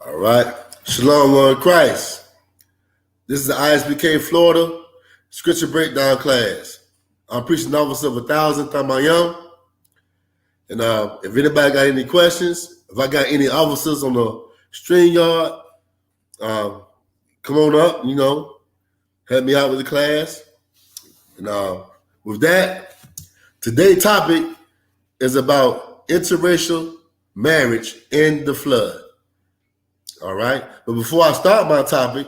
All right. Shalom, Lord Christ. This is the I.S.P.K. Florida Scripture Breakdown class. I'm preaching officer of 1,000 Tamayam. And if anybody got any questions, if I got any officers on the string yard, come on up, help me out with the class. And with that, today's topic is about interracial marriage in the flood. All right. But before I start my topic,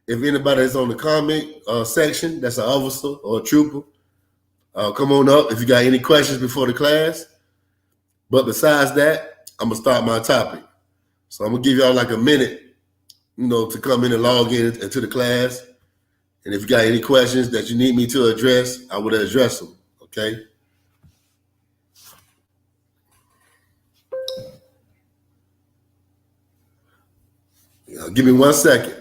if anybody is on the comment section, that's an officer or a trooper, come on up if you got any questions before the class. But besides that, I'm going to start my topic. So I'm going to give y'all like a minute, to come in and log in into the class. And if you got any questions that you need me to address, I will address them, okay? Give me 1 second.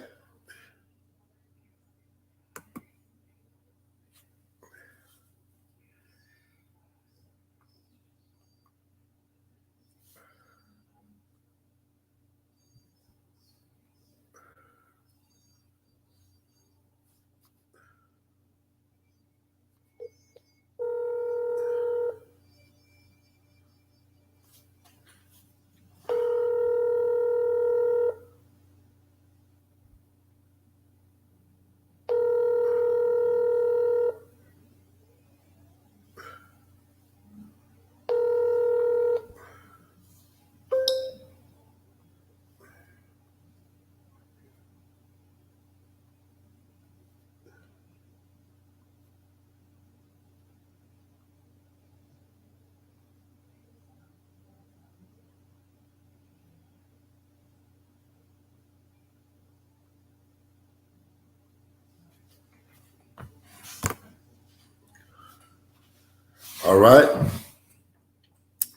All right.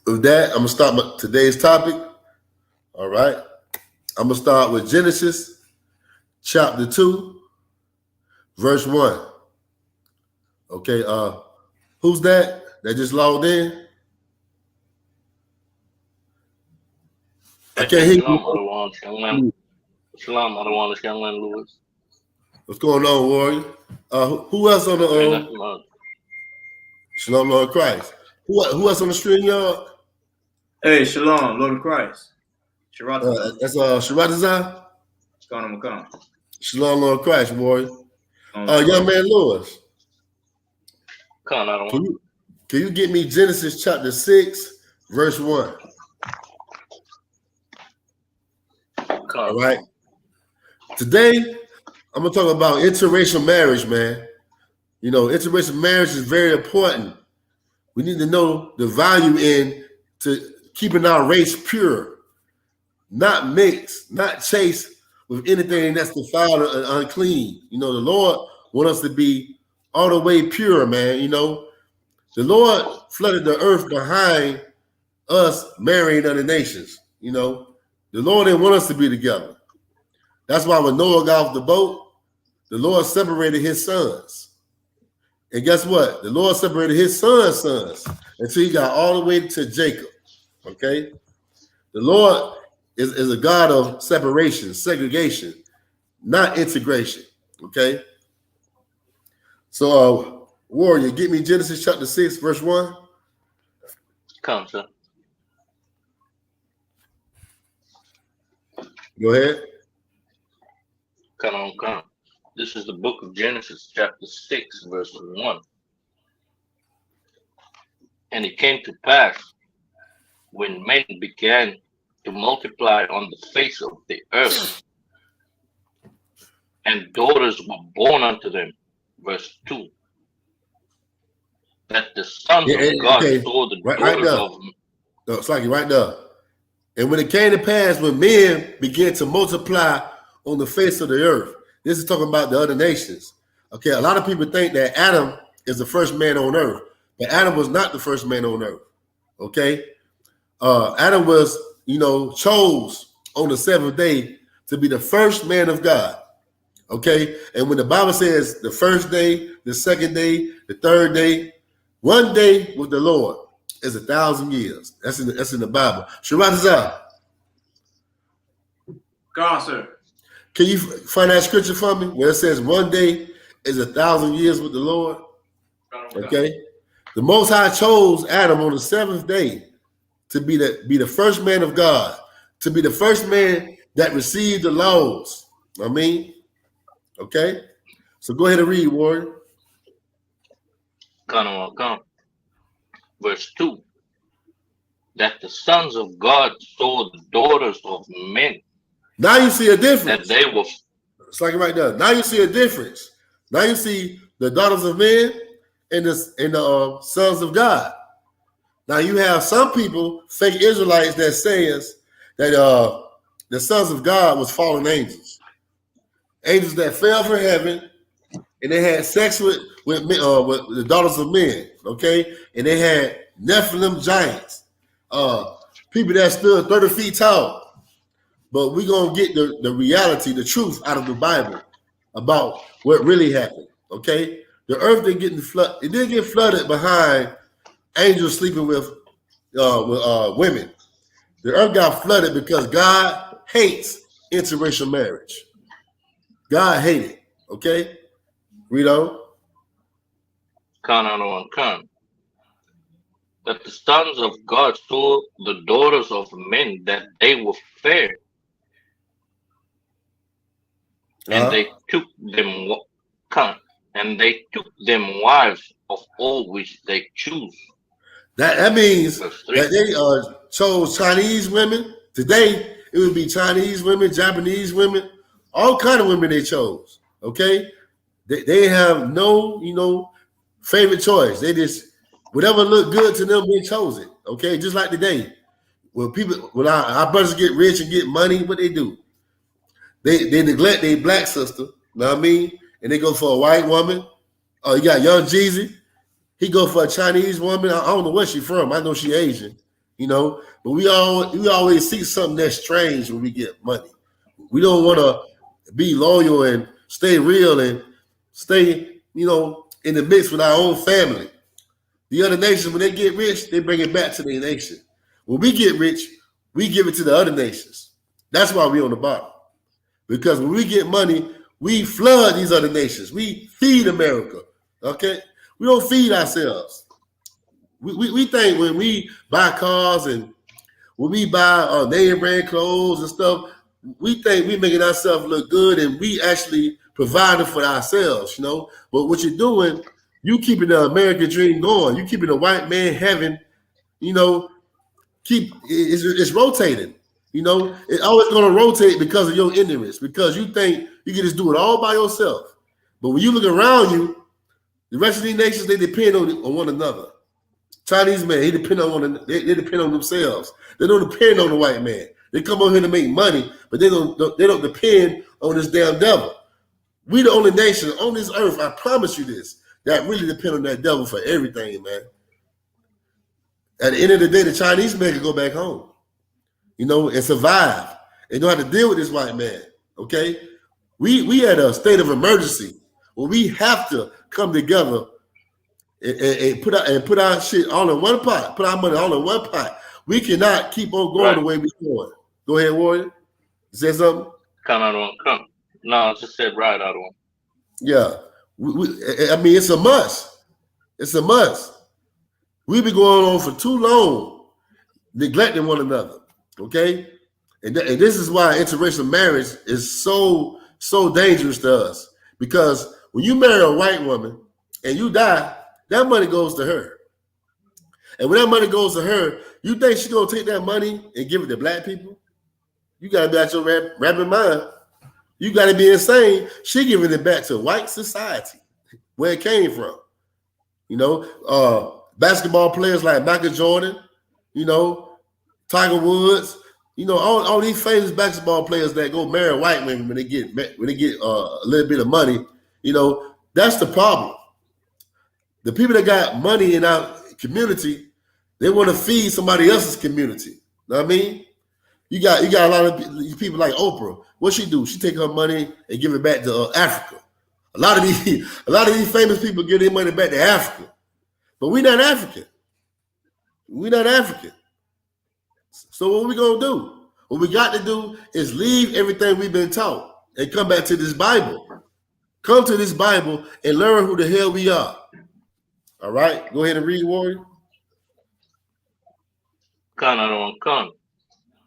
With that, I'm going to start today's topic. All right. I'm going to start with Genesis chapter 2, verse 1. Okay. Who's that just logged in? I can't hear you. Shalom, Shalom, Lewis. What's going on, Warrior? Who else on the Shalom, Lord Christ? Who else on the string yard? Hey, Shalom, Lord of Christ. That's Sharatazah. What's going on, McCon? Shalom, Lord Christ, Warrior. Young man Lewis. Can you get me Genesis chapter 6, verse 1? All right. Today, I'm going to talk about interracial marriage, man. Interracial marriage is very important. We need to know the value in to keeping our race pure, not mixed, not chased with anything that's defiled and unclean. The Lord wants us to be all the way pure, man. The Lord flooded the earth behind us marrying other nations. The Lord didn't want us to be together. That's why when Noah got off the boat, the Lord separated his sons. And guess what? The Lord separated his sons' until he got all the way to Jacob. Okay? The Lord is a God of separation, segregation, not integration. Okay? So, Warrior, get me Genesis chapter 6, verse 1. Come, sir. Go ahead. Come. This is the book of Genesis, chapter 6, verse 1. And it came to pass, when men began to multiply on the face of the earth, and daughters were born unto them, verse 2, that the sons of God saw the daughters of them. No, it's like right there. And when it came to pass, when men began to multiply on the face of the earth, this is talking about the other nations. Okay, a lot of people think that Adam is the first man on earth, but Adam was not the first man on earth. Okay, Adam was, chose on the 7th day to be the first man of God. Okay, and when the Bible says the first day, the second day, the third day, one day with the Lord is 1,000 years. That's in the Bible. Sharatazah. God, sir. Can you find that scripture for me where it says 1 day is 1,000 years with the Lord? Okay. The Most High chose Adam on the seventh day to be the first man of God, to be the first man that received the laws. I mean, okay. So go ahead and read, Warren. Come. Verse 2. That the sons of God saw the daughters of men. Now you see a difference. That they were. It's like right there. Now you see a difference. Now you see the daughters of men and the sons of God. Now you have some people, fake Israelites, that says that the sons of God was fallen angels, angels that fell from heaven, and they had sex with the daughters of men. Okay, and they had Nephilim giants, people that stood 30 feet tall. But we're gonna get the reality, the truth out of the Bible about what really happened. Okay, the earth didn't get flooded. It didn't get flooded behind angels sleeping with women. The earth got flooded because God hates interracial marriage. God hated it. Okay, read on. Come. That the sons of God saw the daughters of men, that they were fair. And they took them wives of all which they choose. That means that they chose Chinese women. Today it would be Chinese women, Japanese women, all kind of women they chose. Okay, they have no favorite choice. They just whatever looked good to them, they chose it. Okay, just like today, when our brothers get rich and get money, what they do? They neglect their black sister, you know what I mean? And they go for a white woman. Oh, you got Young Jeezy. He go for a Chinese woman. I don't know where she from. I know she Asian, But we always see something that's strange when we get money. We don't want to be loyal and stay real and stay, in the mix with our own family. The other nations, when they get rich, they bring it back to their nation. When we get rich, we give it to the other nations. That's why we're on the bottom. Because when we get money, we flood these other nations. We feed America. Okay? We don't feed ourselves. We think when we buy cars and when we buy name brand clothes and stuff, we think we making ourselves look good and we actually providing for ourselves, But what you're doing, you keeping the American dream going. You keeping the white man heaven, it's rotating. It's always going to rotate because of your ignorance, because you think you can just do it all by yourself. But when you look around you, the rest of these nations, they depend on one another. Chinese man, they depend on themselves. They don't depend on the white man. They come over here to make money, but they don't depend on this damn devil. We the only nation on this earth, I promise you this, that really depend on that devil for everything, man. At the end of the day, the Chinese man can go back home, and survive. They know how to deal with this white man, okay? We had a state of emergency where we have to come together and put our shit all in one pot, put our money all in one pot. We cannot keep on going the way we're going. Go ahead, Warrior. Say something? Come. No, I just said right out of one. Yeah. I mean, it's a must. It's a must. We've been going on for too long, neglecting one another, okay? And this is why interracial marriage is so dangerous to us. Because when you marry a white woman and you die, that money goes to her. And when that money goes to her, you think she's going to take that money and give it to black people? You got to be out your rabbit mind. You got to be insane. She giving it back to white society, where it came from. Basketball players like Michael Jordan, Tiger Woods, all these famous basketball players that go marry white women when they get a little bit of money, that's the problem. The people that got money in our community, they want to feed somebody else's community. Know what I mean? You got a lot of people like Oprah. What she do? She take her money and give it back to Africa. A lot of these famous people give their money back to Africa, but we're not African. We're not African. So what we gonna do? What we got to do is leave everything we've been taught and come back to this Bible. Come to this Bible and learn who the hell we are. All right? Go ahead and read, Warrior.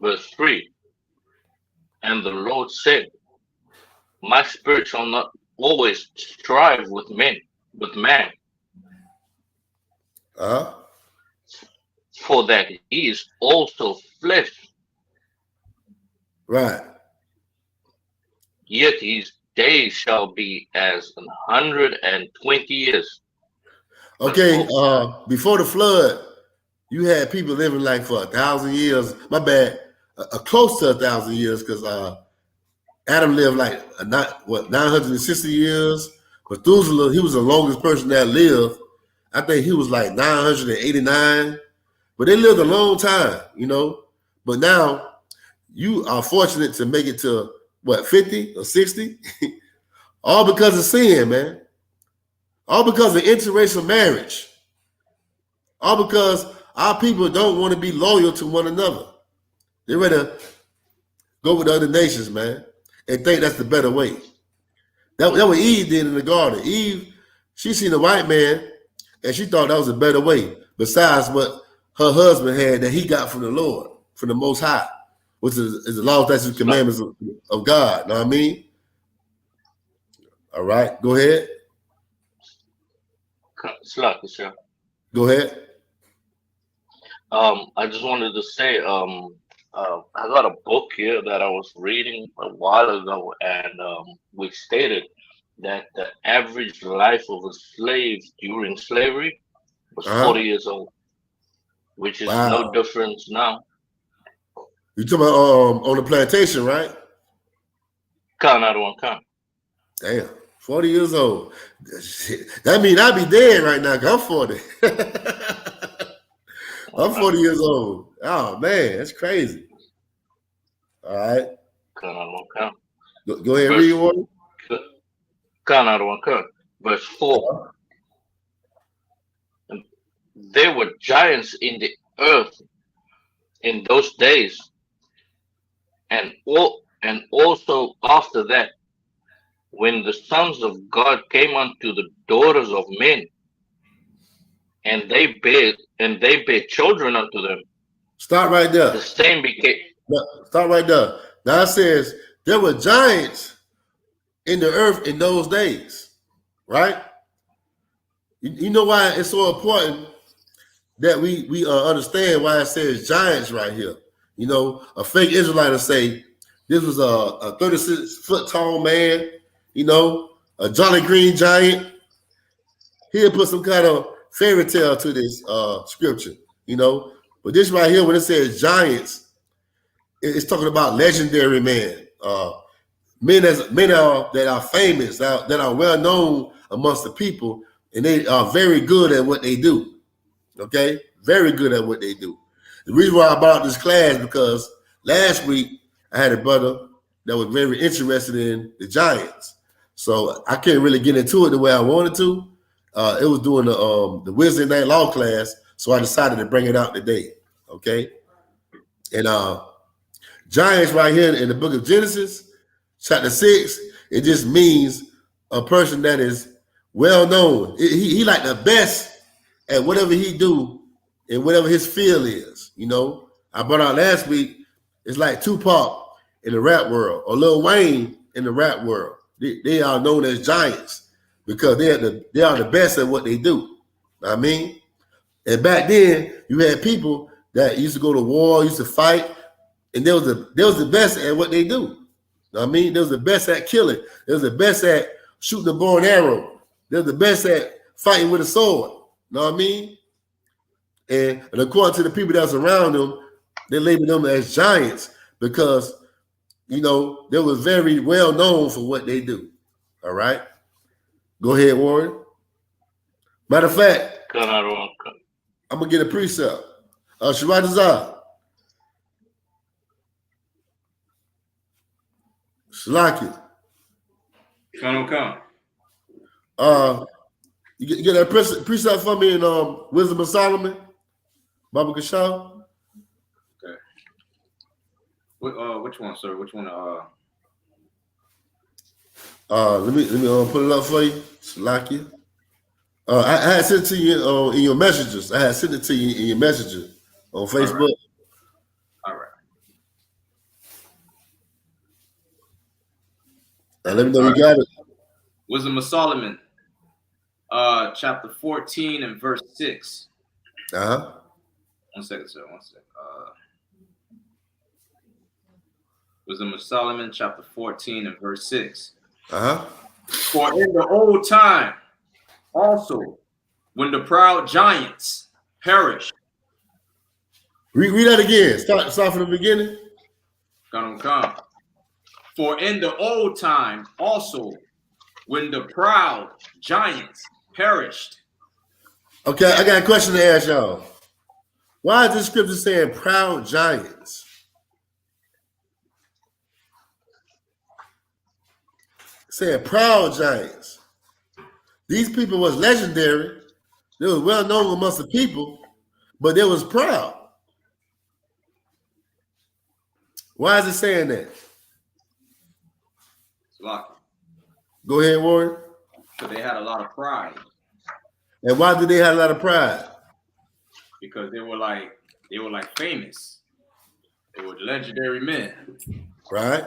Verse 3. And the Lord said, my spirit shall not always strive with man, for that he is also flesh. Right. Yet his days shall be as 120 years. Okay, before the flood, you had people living like for 1,000 years. My bad, close to 1,000 years, because Adam lived like 960 years. Methuselah, he was the longest person that lived. I think he was like 989. But they lived a long time, you know. But now you are fortunate to make it to what, 50 or 60? All because of sin, man. All because of interracial marriage. All because our people don't want to be loyal to one another. They're ready to go with other nations, man, and think that's the better way. That what Eve did in the garden. Eve, she seen a white man, and she thought that was a better way, besides what her husband had that he got from the Lord, from the Most High, which is the law, statutes, and commandments of God. Know what I mean? All right, go ahead. Go ahead. I just wanted to say, I got a book here that I was reading a while ago, and which stated that the average life of a slave during slavery was 40 years old, which is no difference now. You talking about on the plantation, right? Damn, 40 years old. That means I'd be dead right now. I'm 40. I'm 40 years old. Oh man, that's crazy. All right. Go ahead, read one. Verse 4. There were giants in the earth in those days, and also after that, when the sons of God came unto the daughters of men, and they bare children unto them. Stop right there. The same became. Stop right there. Now it says there were giants in the earth in those days, right? You know why it's so important that we understand why it says giants right here. You know, a fake Israelite will say this was a 36-foot tall man, you know, a Jolly Green giant. He'll put some kind of fairy tale to this scripture, you know. But this right here, when it says giants, it's talking about legendary men, men that are famous, that are well known amongst the people, and they are very good at what they do. Okay, very good at what they do. The reason why I brought this class because last week I had a brother that was very interested in the Giants, so I couldn't really get into it the way I wanted to. It was doing the Wednesday night law class, so I decided to bring it out today. Okay, and Giants right here in the book of Genesis, chapter 6, it just means a person that is well known. He like the best at whatever he do and whatever his field is. You know, I brought out last week, it's like Tupac in the rap world or Lil Wayne in the rap world. They are known as giants because they are the best at what they do. Know what I mean? And back then you had people that used to go to war, used to fight, and they was the best at what they do. Know what I mean? They was the best at killing. They was the best at shooting the bow and arrow. They was the best at fighting with a sword. Know what I mean? And according to the people that's around them, they label them as giants because, you know, they were very well known for what they do. All right? Go ahead, Warren. Matter of fact, I'm going to get a precept. Shabbat Azar. Shalaki. Come. You get that precept for me in Wisdom of Solomon, Baba Kashaw. Okay. Which one, sir? Which one? Let me put it up for you. Salakia. I had sent it to you in your messages. I had sent it to you in your messages on Facebook. All right. Now, let me know you got it. Wisdom of Solomon, chapter 14 and verse 6. Uh-huh. 1 second, sir. 1 second. Wisdom of Solomon, chapter 14 and verse 6. Uh-huh. For in the old time, also, when the proud giants perished. Read that again. Start from the beginning. Come. For in the old time, also, when the proud giants perished. Okay, I got a question to ask y'all. Why is this scripture saying proud giants? Saying proud giants. These people was legendary. They was well known amongst the people, but they was proud. Why is it saying that? Go ahead, Warren. So they had a lot of pride. And why did they have a lot of pride? Because they were like famous. They were legendary men. Right?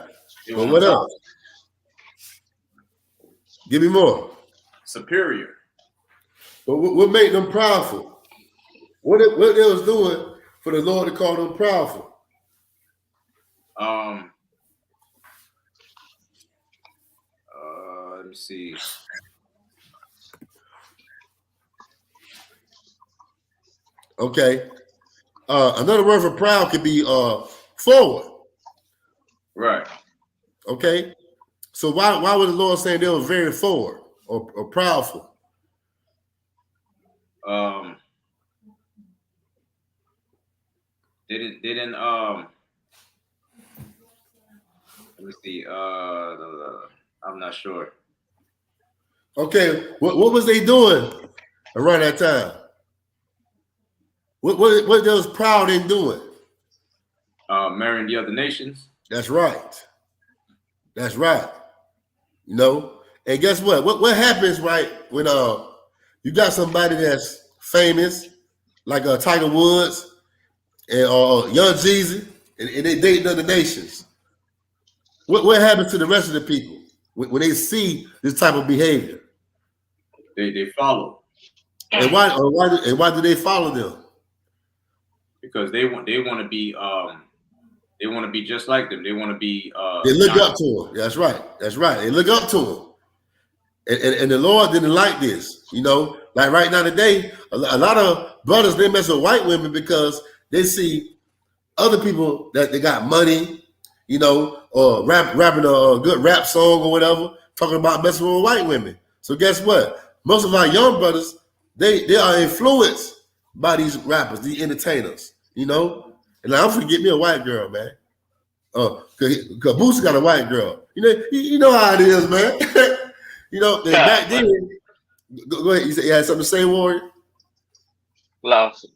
But what else? Give me more. Superior. But what made them proudful? What they was doing for the Lord to call them proudful? Let me see. Okay. Another word for proud could be forward. Right. Okay. So why was the Lord saying they were very forward or proudful? They didn't let me see. I'm not sure. Okay, what was they doing around that time? What they was proud in doing? Marrying the other nations. That's right. That's right. You know, and guess what? What happens, right, when you got somebody that's famous, like Tiger Woods and Young Jeezy, and they dating other nations? What happens to the rest of the people when they see this type of behavior? They follow. And why do they follow them? Because they want to be just like them. They want to be they look up to them. That's right. They look up to them. And the Lord didn't like this, you know. Like right now today, a lot of brothers, they mess with white women because they see other people that they got money, you know, or rapping a good rap song or whatever, talking about messing with white women. So guess what? Most of our young brothers, they are influenced by these rappers, these entertainers, you know. And I'm gonna get me a white girl, man. Cause Boosie got a white girl. You know how it is, man. You know, back then. Go ahead. You had something to say, Warren? Lost.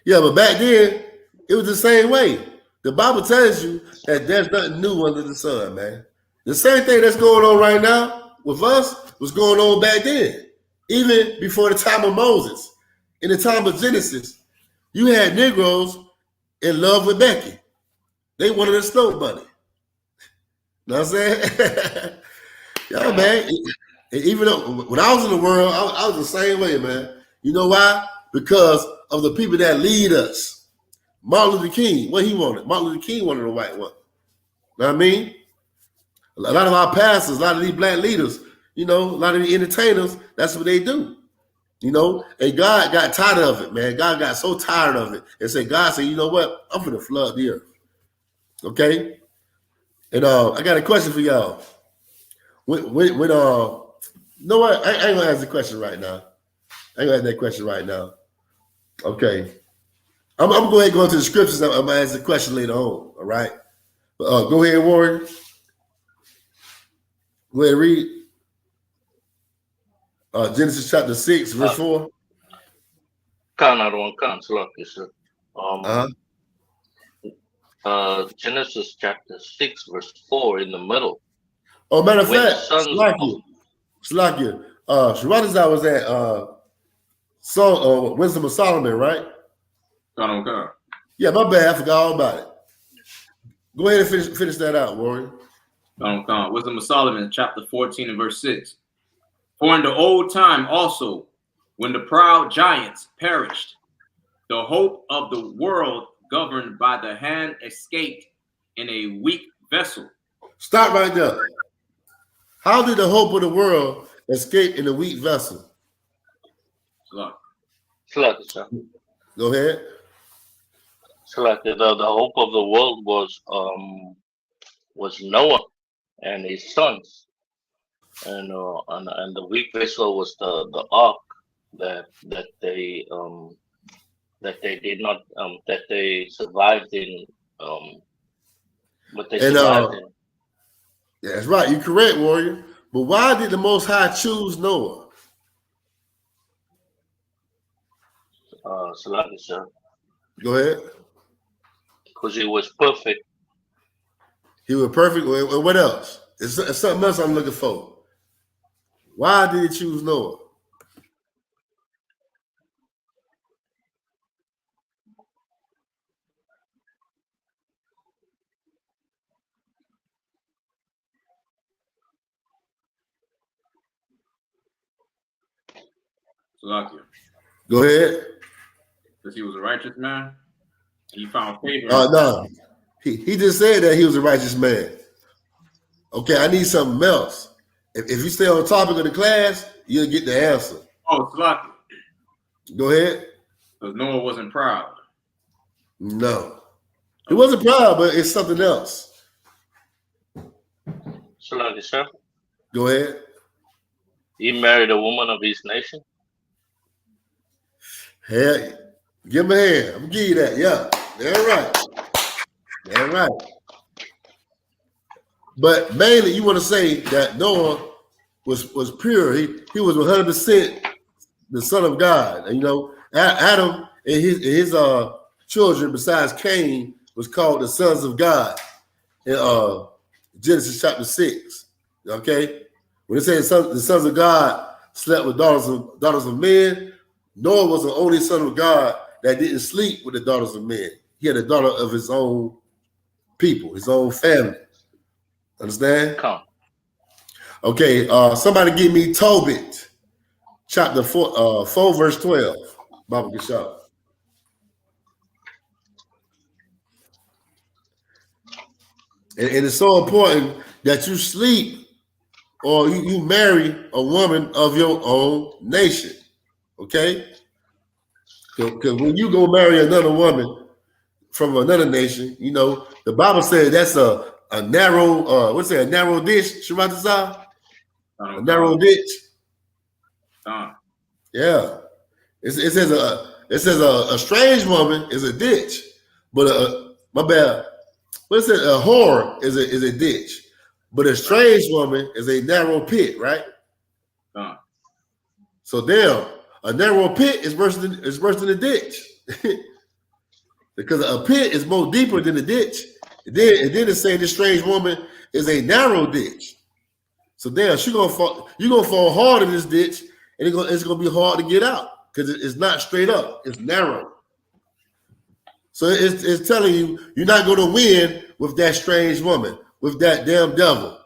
Yeah, but back then it was the same way. The Bible tells you that there's nothing new under the sun, man. The same thing that's going on right now with us was going on back then. Even before the time of Moses, in the time of Genesis, you had Negroes in love with Becky. They wanted a snow bunny. You know what I'm saying? Yeah, man. Even though when I was in the world, I was the same way, man. You know why? Because of the people that lead us. Martin Luther King, what he wanted? Martin Luther King wanted a white one. You know what I mean? A lot of our pastors, a lot of these black leaders, you know, a lot of the entertainers, that's what they do. You know, and God got tired of it, man. God got so tired of it and God said, you know what? I'm going to flood the earth. Okay? And I got a question for y'all. When you know what? I ain't gonna ask the question right now. I ain't gonna ask that question right now. Okay. I'm gonna go ahead and go into the scriptures. I'm gonna ask the question later on. All right. But, go ahead, Warren. Go ahead and read. Genesis chapter 6, verse 4. Count out one count, lucky, sir. Genesis chapter 6, verse 4 in the middle. Oh, matter of When the fact, sons of Slakia, Sharatazar was at Wisdom of Solomon, right? Okay. Yeah, my bad. I forgot all about it. Go ahead and finish that out, Warrior. Wisdom of Solomon, chapter 14 and verse 6. For in the old time also, when the proud giants perished, the hope of the world governed by the hand escaped in a weak vessel. Stop right there. How did the hope of the world escape in a weak vessel? Slack, Go ahead. Slack, the hope of the world was Noah and his sons, and the weak vessel was the ark that they did not that they survived in what they survived in. Yeah, that's right. You're correct, Warrior. But why did the Most High choose Noah? Slack, sir. Go ahead. Because he was perfect. He was perfect. And what else? It's something else I'm looking for. Why did he choose Noah? Go ahead. Because he was a righteous man. He found favor. No. He just said that he was a righteous man. Okay, I need something else. If you stay on topic of the class, you'll get the answer. Oh, Slacky. Go ahead. Because Noah wasn't proud. No. He wasn't proud, but it's something else. Slacky, sir. Go ahead. He married a woman of his nation. Hey, give him a hand. I'm gonna give you that. Yeah, that's right. That's right. But mainly, you want to say that Noah was pure. He was 100% the son of God. And, you know, Adam and his children, besides Cain, was called the sons of God in Genesis chapter 6. Okay, when it says the sons of God slept with daughters of men, Noah was the only son of God that didn't sleep with the daughters of men. He had a daughter of his own people, his own family. Understand? Come. Okay, somebody give me Tobit, chapter 4, 4 verse 12. Baba Gashab. And it's so important that you sleep or you marry a woman of your own nation. Okay? Because when you go marry another woman from another nation, you know, the Bible says that's a narrow, what's that, a narrow ditch, Shamatazah? A narrow ditch. Yeah. It says a strange woman is a ditch, but my bad. What's it? A whore is a ditch, but a strange woman is a narrow pit, right? So damn, a narrow pit is worse than a ditch. Because a pit is more deeper than a ditch. And then it's saying this strange woman is a narrow ditch. So damn, you're gonna fall hard in this ditch, and it's gonna be hard to get out because it's not straight up, it's narrow. So it's telling you you're not gonna win with that strange woman, with that damn devil,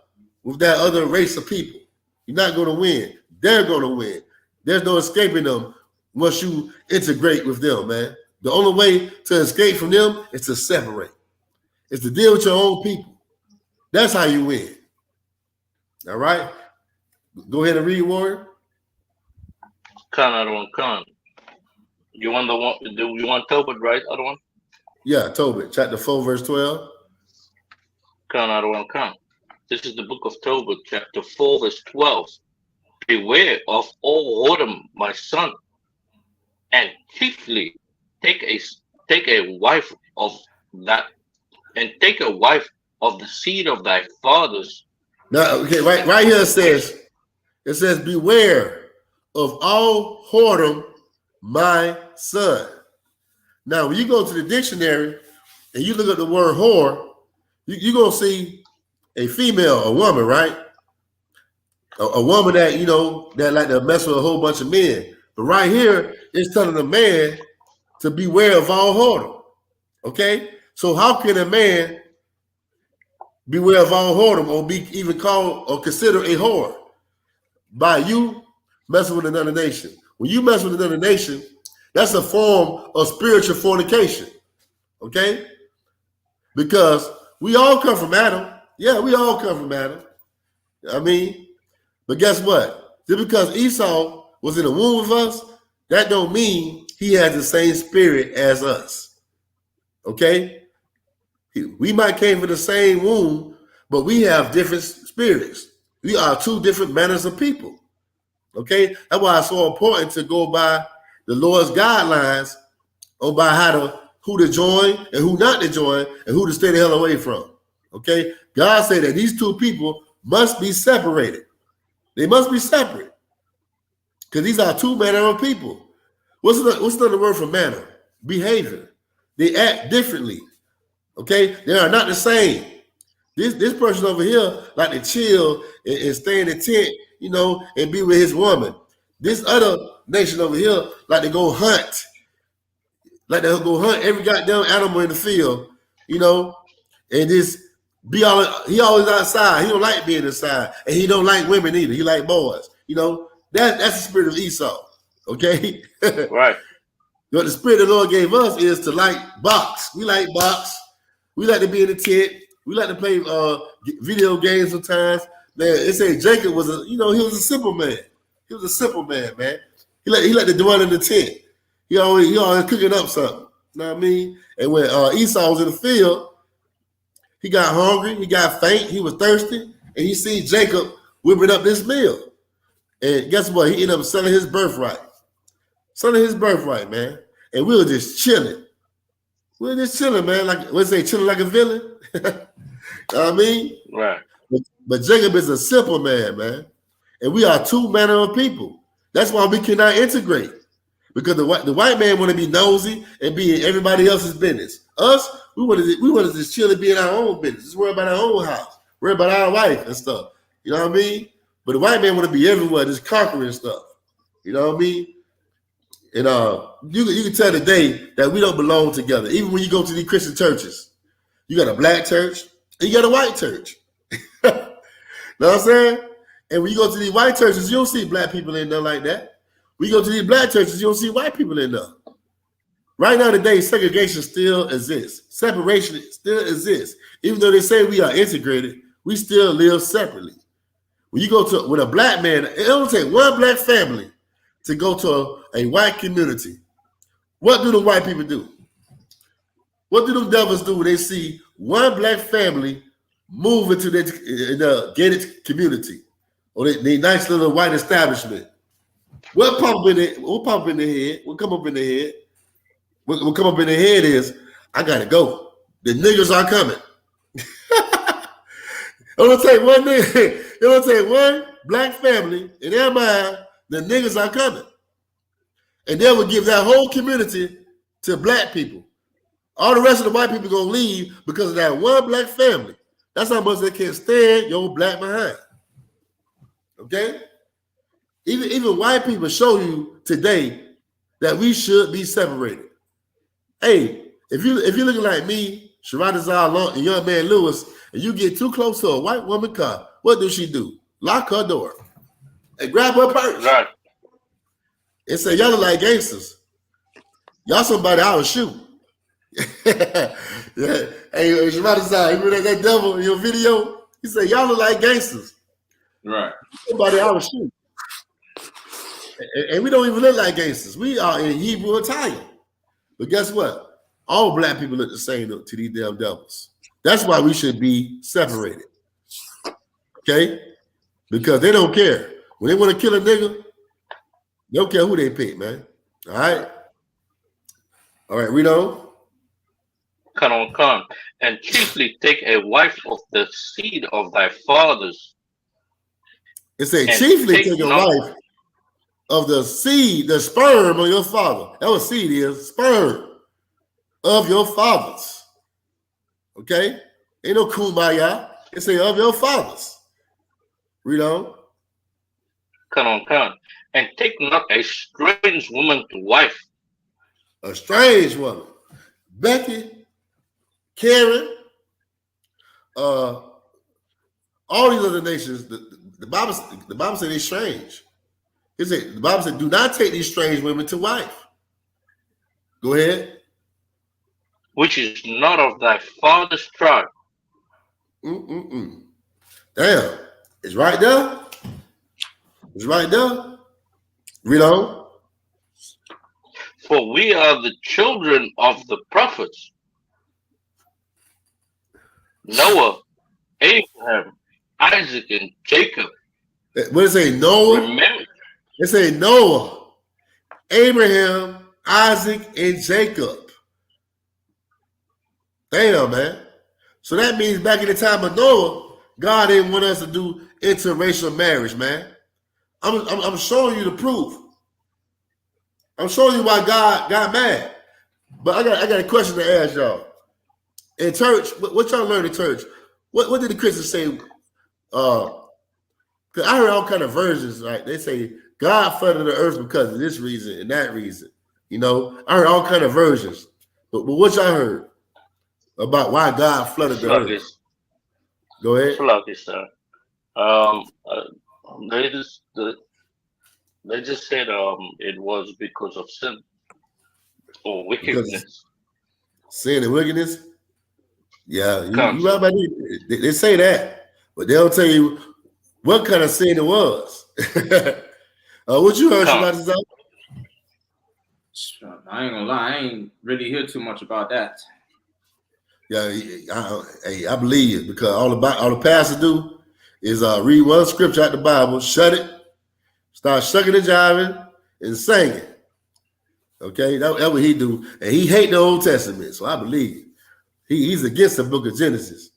with that other race of people. You're not gonna win. They're gonna win. There's no escaping them once you integrate with them, man. The only way to escape from them is to separate. It's to deal with your own people. That's how you win. All right? Go ahead and read, Warren. Khan. You want the one? Do you want Tobit, right? Other one? Yeah, Tobit, chapter 4, verse 12. Khan. This is the book of Tobit, chapter 4, verse 12. Beware of all whoredom, my son, and chiefly take a wife of that, and take a wife of the seed of thy fathers. Now, okay, right here it says, beware of all whoredom, my son. Now, when you go to the dictionary, and you look at the word whore, you're going to see a female, a woman, right? A woman that, you know, that like to mess with a whole bunch of men. But right here, it's telling a man to beware of all whoredom. Okay? So how can a man beware of all whoredom or be even called or considered a whore? By you messing with another nation. When you mess with another nation, that's a form of spiritual fornication. Okay? Because we all come from Adam. Yeah, we all come from Adam. I mean, but guess what? Just because Esau was in the womb of us, that don't mean he has the same spirit as us. Okay? We might came from the same womb, but we have different spirits. We are two different manners of people. Okay? That's why it's so important to go by the Lord's guidelines on by who to join and who not to join and who to stay the hell away from. Okay? God said that these two people must be separated. They must be separate. Because these are two manner of people. What's another word for manner? Behavior. They act differently. Okay? They are not the same. This person over here like to chill and stay in the tent, you know, and be with his woman. This other nation over here like to go hunt. Like to go hunt every goddamn animal in the field, you know, and just he always outside. He don't like being inside, and he don't like women either. He like boys, you know. That's the spirit of Esau, okay? Right. What the spirit of the Lord gave us is to like box. We like box. We like to be in the tent. We like to play video games sometimes. Man, it said Jacob was he was a simple man. He was a simple man, man. He like to dwell in the tent. He always cooking up something. You know what I mean? And when Esau was in the field, he got hungry, he got faint, he was thirsty, and he seen Jacob whipping up this meal. And guess what? He ended up selling his birthright. Selling his birthright, man. And we were just chilling. We were just chilling, man. Like, let's say chilling like a villain. You know what I mean? Right. But Jacob is a simple man, man. And we are two manner of people. That's why we cannot integrate. Because the white man want to be nosy and be in everybody else's business. Us, we want to just chill and be in our own business. Just worry about our own house. Worry about our wife and stuff. You know what I mean? But the white man want to be everywhere, just conquering stuff. You know what I mean? And you can tell today that we don't belong together. Even when you go to these Christian churches, you got a black church and you got a white church. Know what I'm saying? And when you go to these white churches, you don't see black people in there like that. We go to these black churches, you don't see white people in there. Right now today, segregation still exists. Separation still exists. Even though they say we are integrated, we still live separately. When you go with a black man, it only takes one black family to go to a white community. What do the white people do? What do them devils do when they see one black family move into the gated community or the nice little white establishment? What pop in the head? What come up in the head? What come up in the head is, I gotta go. The niggas are coming. It'll take one black family in their mind, the niggas are coming. And they will give that whole community to black people. All the rest of the white people gonna leave because of that one black family. That's how much they can't stand your black behind. Okay? Even white people show you today that we should be separated. Hey, if you're looking like me, Sharada Zah and young man Lewis, and you get too close to a white woman car, what does she do? Lock her door and grab her purse. Right. And say, y'all look like gangsters. Y'all somebody I would shoot. Yeah. Hey, Sharada Zah, you remember that devil in your video? He said, y'all look like gangsters. Right. Somebody I would shoot. And we don't even look like gangsters. We are in Hebrew attire. But guess what? All black people look the same to these damn devils. That's why we should be separated. Okay? Because they don't care. When they want to kill a nigga, they don't care who they pick, man. All right? All right, Reno? Come. And chiefly take a wife of the seed of thy fathers. It says chiefly take a wife of the seed, the sperm of your father. That what seed is, sperm of your fathers. Okay? Ain't no kumbaya. It say of your fathers. Read on. Come on. And take not a strange woman to wife. A strange woman. Becky, Karen, all these other nations, the Bible said they're strange. The Bible said, do not take these strange women to wife. Go ahead. Which is not of thy father's tribe. Damn. It's right there. It's right there. Read on. For we are the children of the prophets. Noah, Abraham, Isaac, and Jacob. What does it say? Noah? Remember. It say Noah, Abraham, Isaac, and Jacob. Damn, man. So that means back in the time of Noah, God didn't want us to do interracial marriage, man. I'm showing you the proof. I'm showing you why God got mad. But I got a question to ask y'all. In church, what y'all learn in church? What did the Christians say? Because I heard all kind of versions, right? They say God flooded the earth because of this reason and that reason. You know, I heard all kind of versions. But what y'all heard about why God flooded the earth? Go ahead. Sluggish, sir. They just said it was because of sin or wickedness. Sin and wickedness? Yeah, you right about it. They say that, but they'll tell you what kind of sin it was. What you heard, Shabbat? I ain't gonna lie, I ain't really hear too much about that. Yeah, I believe it, because all the pastor do is read one scripture out the Bible, shut it, start shucking and jiving and singing. Okay, that's what he do, and he hate the Old Testament, so I believe it. He's against the book of Genesis.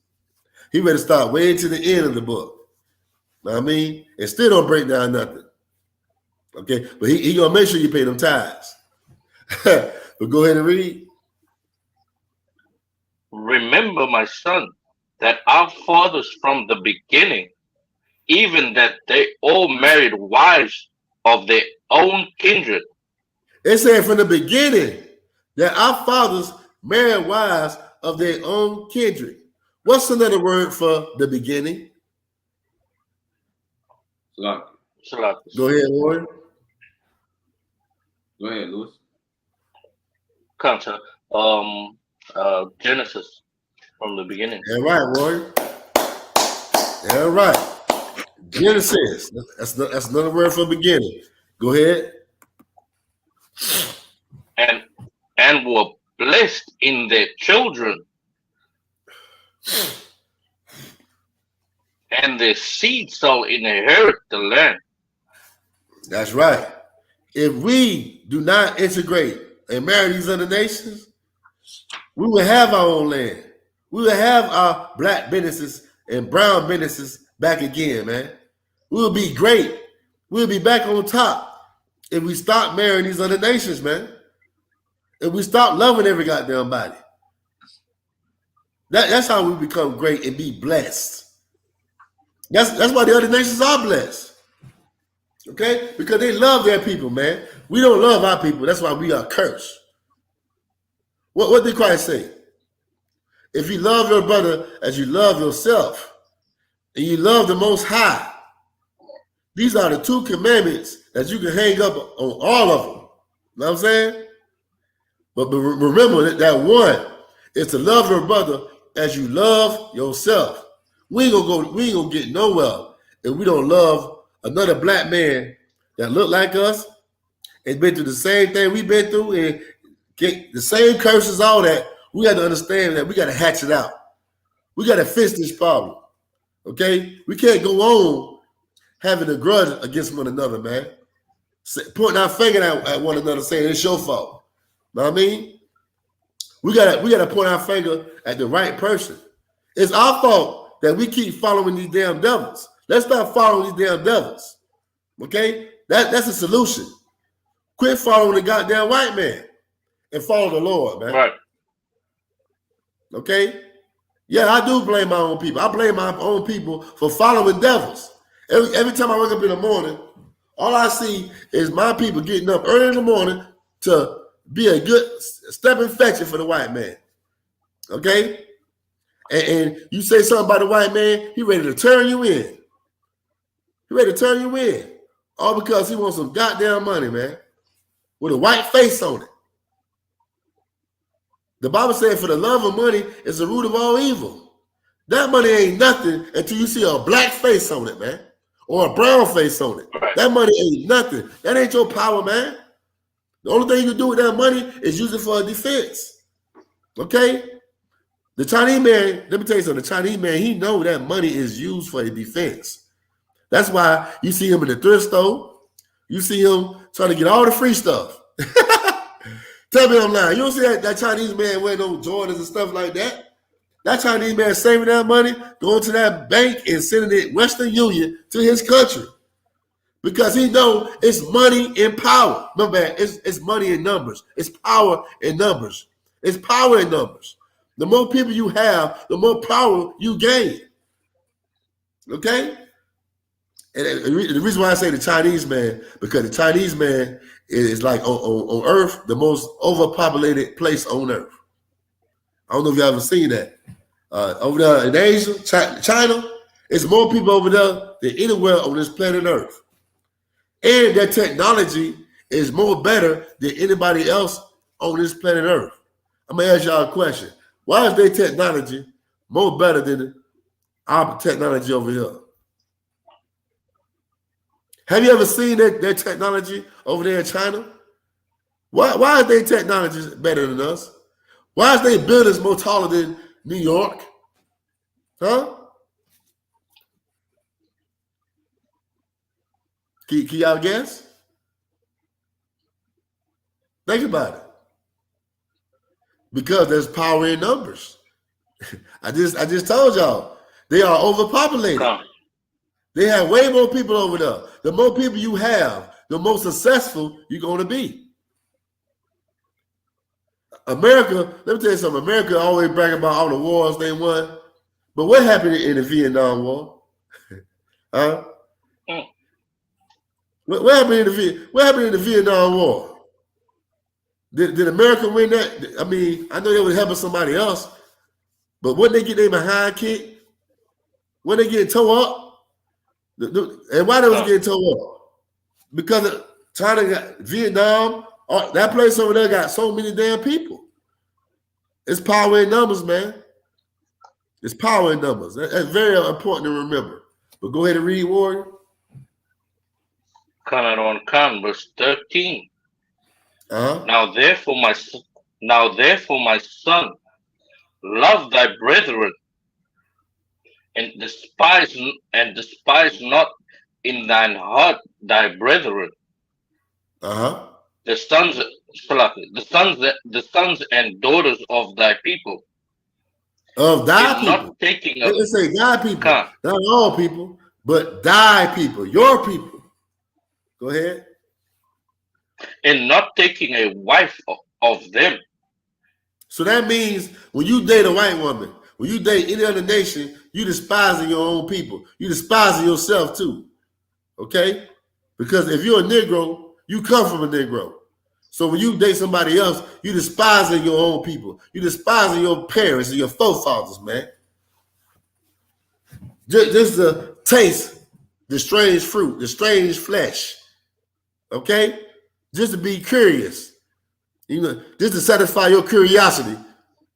He better start way to the end of the book. Know what I mean? And still don't break down nothing. Okay, but he gonna make sure you pay them tithes. But go ahead and read. Remember, my son, that our fathers from the beginning, even that they all married wives of their own kindred. It said from the beginning that our fathers married wives of their own kindred. What's another word for the beginning? Salakis. Go ahead, Warren. Go ahead, Louis. Contra. Genesis from the beginning. Yeah, right, Warren. Yeah, right. Genesis. That's another word for beginning. Go ahead. And were blessed in their children, and their seed shall inherit the land. That's right. If we do not integrate and marry these other nations, we will have our own land. We will have our black businesses and brown businesses back again, man. We will be great. We'll be back on top if we stop marrying these other nations, man. If we stop loving every goddamn body. That's how we become great and be blessed. That's why the other nations are blessed. Okay? Because they love their people, man. We don't love our people. That's why we are cursed. What did Christ say? If you love your brother as you love yourself, and you love the Most High, these are the two commandments that you can hang up on all of them. You know what I'm saying? But remember that one is to love your brother as you love yourself. We ain't gonna get nowhere if we don't love another black man that look like us and been through the same thing we've been through and get the same curses, all that. We got to understand that we got to hatch it out. We got to fix this problem. Okay? We can't go on having a grudge against one another, man. Pointing our finger at one another saying it's your fault. Know what I mean? We gotta point our finger at the right person. It's our fault that we keep following these damn devils. Let's stop following these damn devils. Okay? That's a solution. Quit following the goddamn white man and follow the Lord, man. Right. Okay? Yeah, I do blame my own people. I blame my own people for following devils. Every time I wake up in the morning, all I see is my people getting up early in the morning to be a good step infection for the white man. Okay? And you say something about the white man, he ready to turn you in. He ready to turn you in. All because he wants some goddamn money, man. With a white face on it. The Bible said, for the love of money is the root of all evil. That money ain't nothing until you see a black face on it, man. Or a brown face on it. Right. That money ain't nothing. That ain't your power, man. The only thing you can do with that money is use it for a defense. Okay? The Chinese man, let me tell you something. The Chinese man, he knows that money is used for a defense. That's why you see him in the thrift store. You see him trying to get all the free stuff. Tell me I'm lying. You don't see that Chinese man wearing no Jordans and stuff like that? That Chinese man saving that money, going to that bank and sending it Western Union to his country. Because he know it's money in power. Remember, it's money in numbers. It's power in numbers. It's power in numbers. The more people you have, the more power you gain. Okay? And the reason why I say the Chinese man, because the Chinese man is like on Earth, the most overpopulated place on Earth. I don't know if y'all ever seen that. Over there in Asia, China, it's more people over there than anywhere on this planet Earth. And their technology is more better than anybody else on this planet Earth. I'm going to ask y'all a question. Why is their technology more better than our technology over here? Have you ever seen their technology over there in China? Why is their technology better than us? Why is their buildings more taller than New York? Huh? Can y'all guess? Think about it. Because there's power in numbers. I just told y'all they are overpopulated. They have way more people over there. The more people you have, the more successful you're going to be. America, let me tell you something. America always brag about all the wars they won. But what happened in the Vietnam War? Huh? What happened in the Vietnam War? Did America win that? I mean, I know they were helping somebody else, but wouldn't they get their behind kicked? Wouldn't they get tore up? And why they was getting tore up? Because China got Vietnam, that place over there got so many damn people. It's power in numbers, man. It's power in numbers. That's very important to remember. But go ahead and read, Warrior. Verse 13. Now therefore, my son, love thy brethren, and despise not in thine heart thy brethren. The sons and daughters of thy people. Of thy people. Not taking a, let's say thy people, not all people, but thy people, your people. Go ahead. And not taking a wife of them. So that means when you date a white woman, when you date any other nation, you despising your own people. You despising yourself too. Okay? Because if you're a Negro, you come from a Negro. So when you date somebody else, you despising your own people. You despising your parents and your forefathers, man. Just to taste the strange fruit, the strange flesh. Okay? Just to be curious. You know, just to satisfy your curiosity.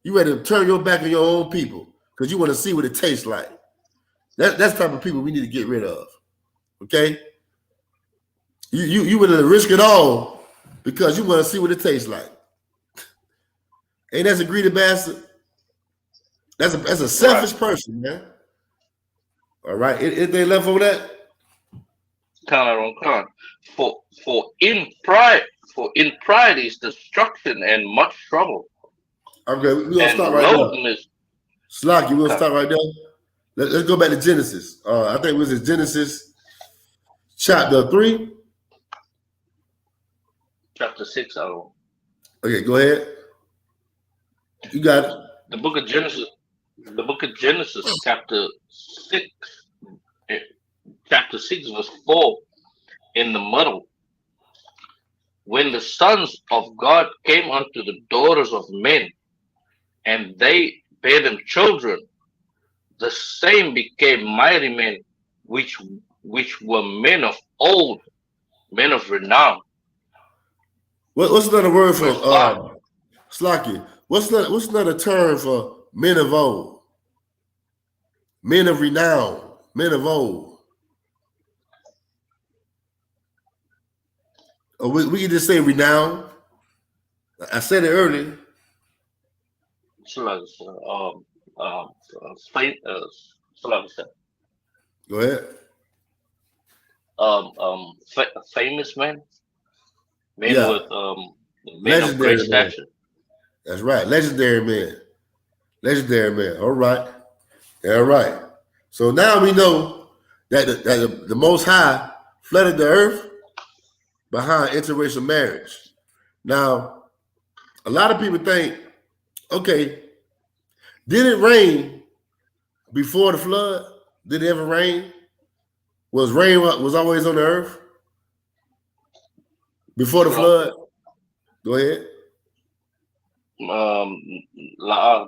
You ready to turn your back on your own people because you want to see what it tastes like. That's the type of people we need to get rid of. Okay? You willing to risk it all because you want to see what it tastes like. Ain't that a greedy bastard? That's a selfish person, man. All right. Anything left on that? For in pride is destruction and much trouble. Okay, we're gonna stop right there. Slocky, we'll stop right there. Let's go back to Genesis. I think it was in Genesis chapter 3. Chapter 6, I don't know. Okay, go ahead. You got it. The book of Genesis. The book of Genesis, chapter 6, verse 4, in the middle. When the sons of God came unto the daughters of men, and they bare them children, the same became mighty men, which were men of old, men of renown. What's another word for Verse 5. Slacky? What's another term for men of old? Men of renown, men of old. Or we can just say renown. I said it earlier. Go ahead. Famous men, Yeah. with men of great Legendary man. stature. That's right. Legendary man. Legendary man. All right. All right. So now we know that the Most High flooded the earth behind interracial marriage. Now, a lot of people think, okay, did it rain before the flood? Did it ever rain? Was rain was always on the earth before the flood? Go ahead.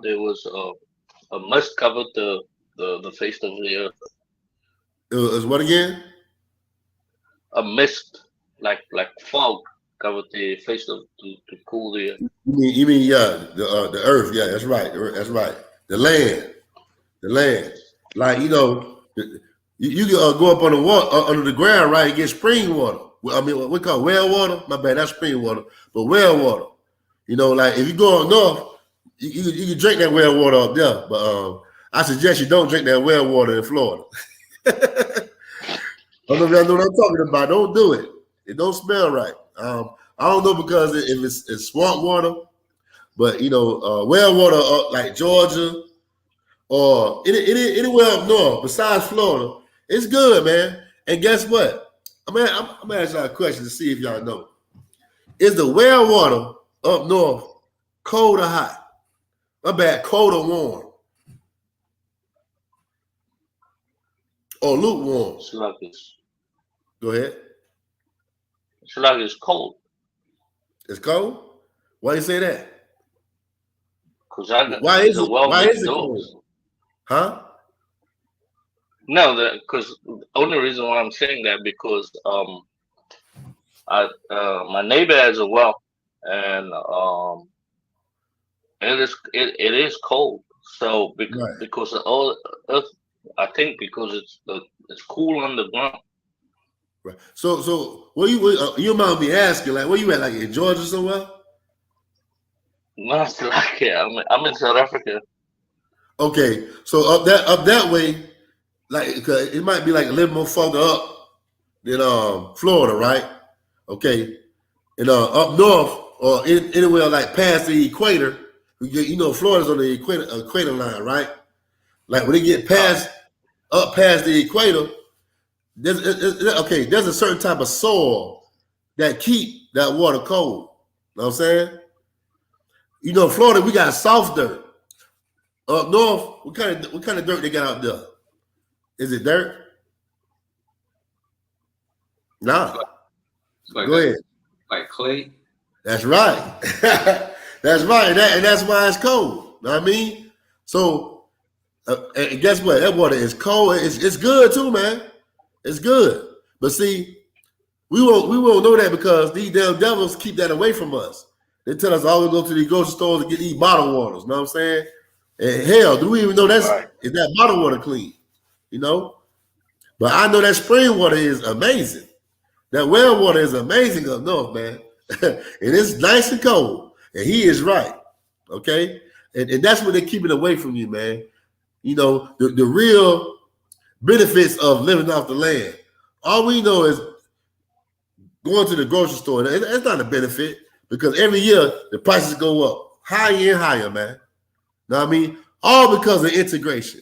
There was a mist covered the face of the earth. It was what again? A mist, like fog, covered the face of to cool the earth. You mean the earth? Yeah, that's right. That's right. The land. Like you can go up on the water under the ground, right? And get spring water. I mean, what we call well water. My bad, not spring water, but well water. Like if you go up north, you can drink that well water up there. But I suggest you don't drink that well water in Florida. I don't know if y'all know what I'm talking about. Don't do it. It don't smell right. I don't know because if it's swamp water, but well water like Georgia or anywhere up north besides Florida, it's good, man. And guess what? I'm gonna ask y'all a question to see if y'all know. Is the well water up north cold or hot? My bad, cold or warm? Or lukewarm? Go ahead. It's like it's cold. It's cold? Why do you say that? Because why is it cold? Huh? No, because the only reason why I'm saying that because my neighbor has a well, and it is cold. So because of all earth, I think because it's cool underground. Right. So you might be asking, like, where you at, like in Georgia somewhere? No, it's like I'm in South Africa. Okay, so up that way, like it might be like a little more further up than Florida, right? Okay, and up north or anywhere like past the equator, Florida's on the equator line, right? Like when they get up past the equator, there's a certain type of soil that keep that water cold. You know what I'm saying? Florida, we got soft dirt. Up north, what kind of dirt they got out there? Is it dirt? Nah. Go ahead. Like clay. That's right. That's right. And that's why it's cold. You know what I mean? So, and guess what? That water is cold. It's good too, man. It's good. But see, we won't know that because these damn devils keep that away from us. They tell us always go to the grocery stores to get these bottled waters. You know what I'm saying? And hell, do we even know is that bottled water clean? But I know that spring water is amazing. That well water is amazing up north, man. And it's nice and cold. And he is right. Okay? And that's what they keep it away from you, man. The real benefits of living off the land. All we know is going to the grocery store. It's not a benefit because every year the prices go up higher and higher, man. Know what I mean? All because of integration.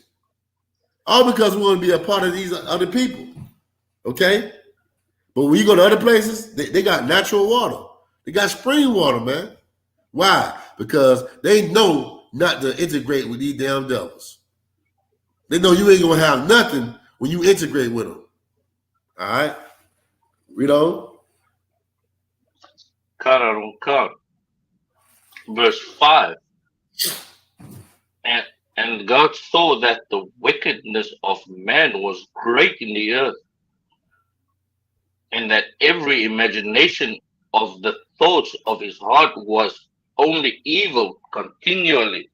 All because we want to be a part of these other people. Okay? But when you go to other places, they got natural water. They got spring water, man. Why? Because they know not to integrate with these damn devils. They know you ain't gonna have nothing when you integrate with them. All right, read on. Verse 5. And God saw that the wickedness of man was great in the earth, and that every imagination of the thoughts of his heart was only evil continually.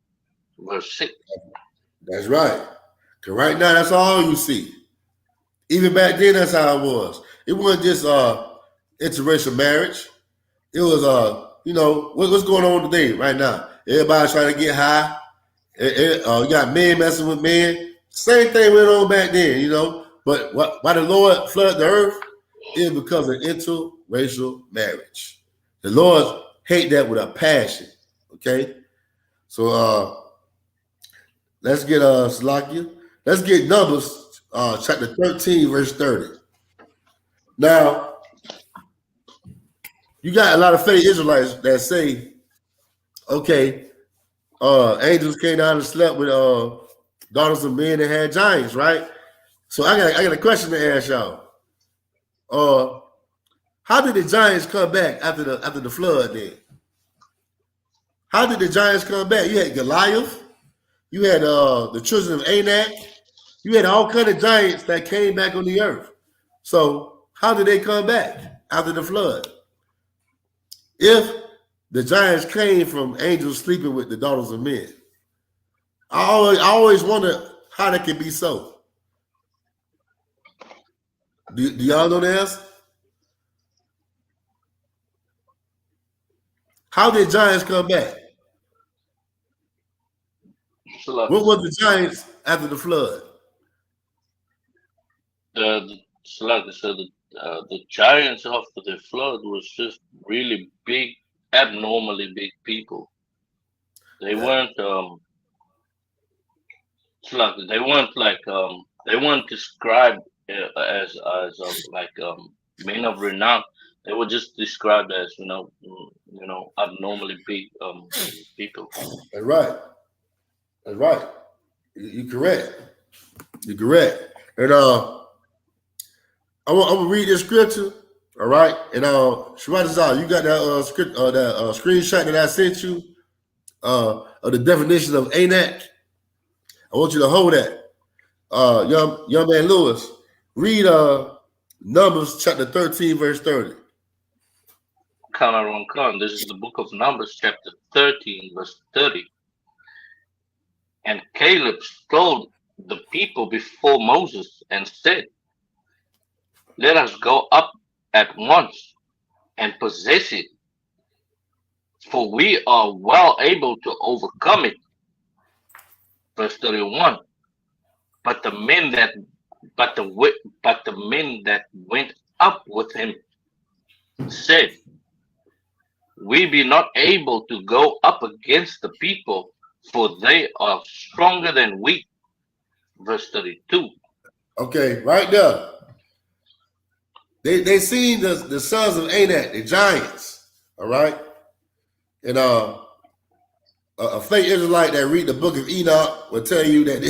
Verse 6. That's right. Cause right now that's all you see. Even back then, that's how it was. It wasn't just interracial marriage. It was what's going on today, right now. Everybody's trying to get high. You got men messing with men. Same thing went on back then, But why the Lord flooded the earth is because of interracial marriage. The Lord hate that with a passion. Okay, so let's get Salakia. Let's get Numbers chapter 13, verse 30. Now, you got a lot of fake Israelites that say, okay, angels came down and slept with daughters of men that had giants, right? So I got a question to ask y'all. How did the giants come back after the flood then? How did the giants come back? You had Goliath, you had the children of Anak, you had all kind of giants that came back on the earth. So how did they come back after the flood? If the giants came from angels sleeping with the daughters of men, I always wonder how that could be so. Do y'all know the answer? How did giants come back? What was the giants after the flood? The giants after the flood was just really big, abnormally big people. They weren't they weren't described as men of renown. They were just described as abnormally big people. That's right. That's right. You're correct. You're correct. And I'm gonna read this scripture. All right. And Shabbat, you got that script that screenshot that I sent you of the definition of Anak. I want you to hold that. Young man Lewis, read Numbers chapter 13, verse 30. This is the book of Numbers, chapter 13, verse 30. And Caleb told the people before Moses and said, let us go up at once and possess it, for we are well able to overcome it. Verse 31. But the men that went up with him said, we be not able to go up against the people, for they are stronger than we. Verse 32. Okay, right there. They seen the sons of Anak, the giants. All right. And a fake Israelite that read the book of Enoch will tell you that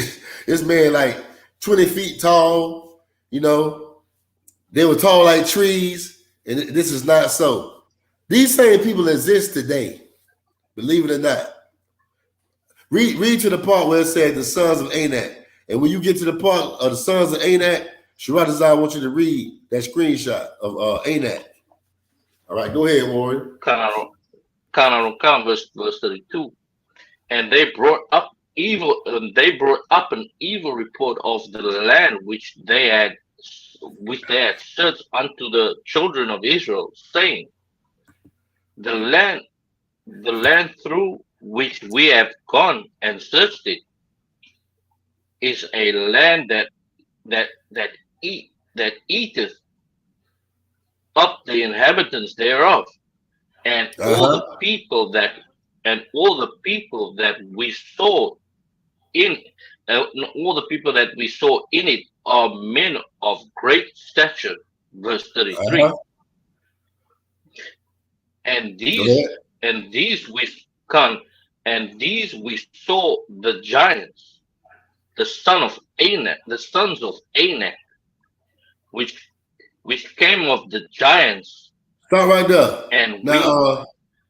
this man like 20 feet tall, they were tall like trees, and this is not so. These same people exist today, believe it or not. Read to the part where it says the sons of Anak. And when you get to the part of the sons of Anak, Shabbat, I want you to read that screenshot of Anak. All right, go ahead, Warren. Verse 32. And they brought up an evil report of the land which they had searched unto the children of Israel, saying, the land through which we have gone and searched it is a land that eateth up the inhabitants thereof, and all the people that we saw in it are men of great stature. Verse 33. And these we saw the giants, the sons of Anak, which came of the giants. Start right there. And now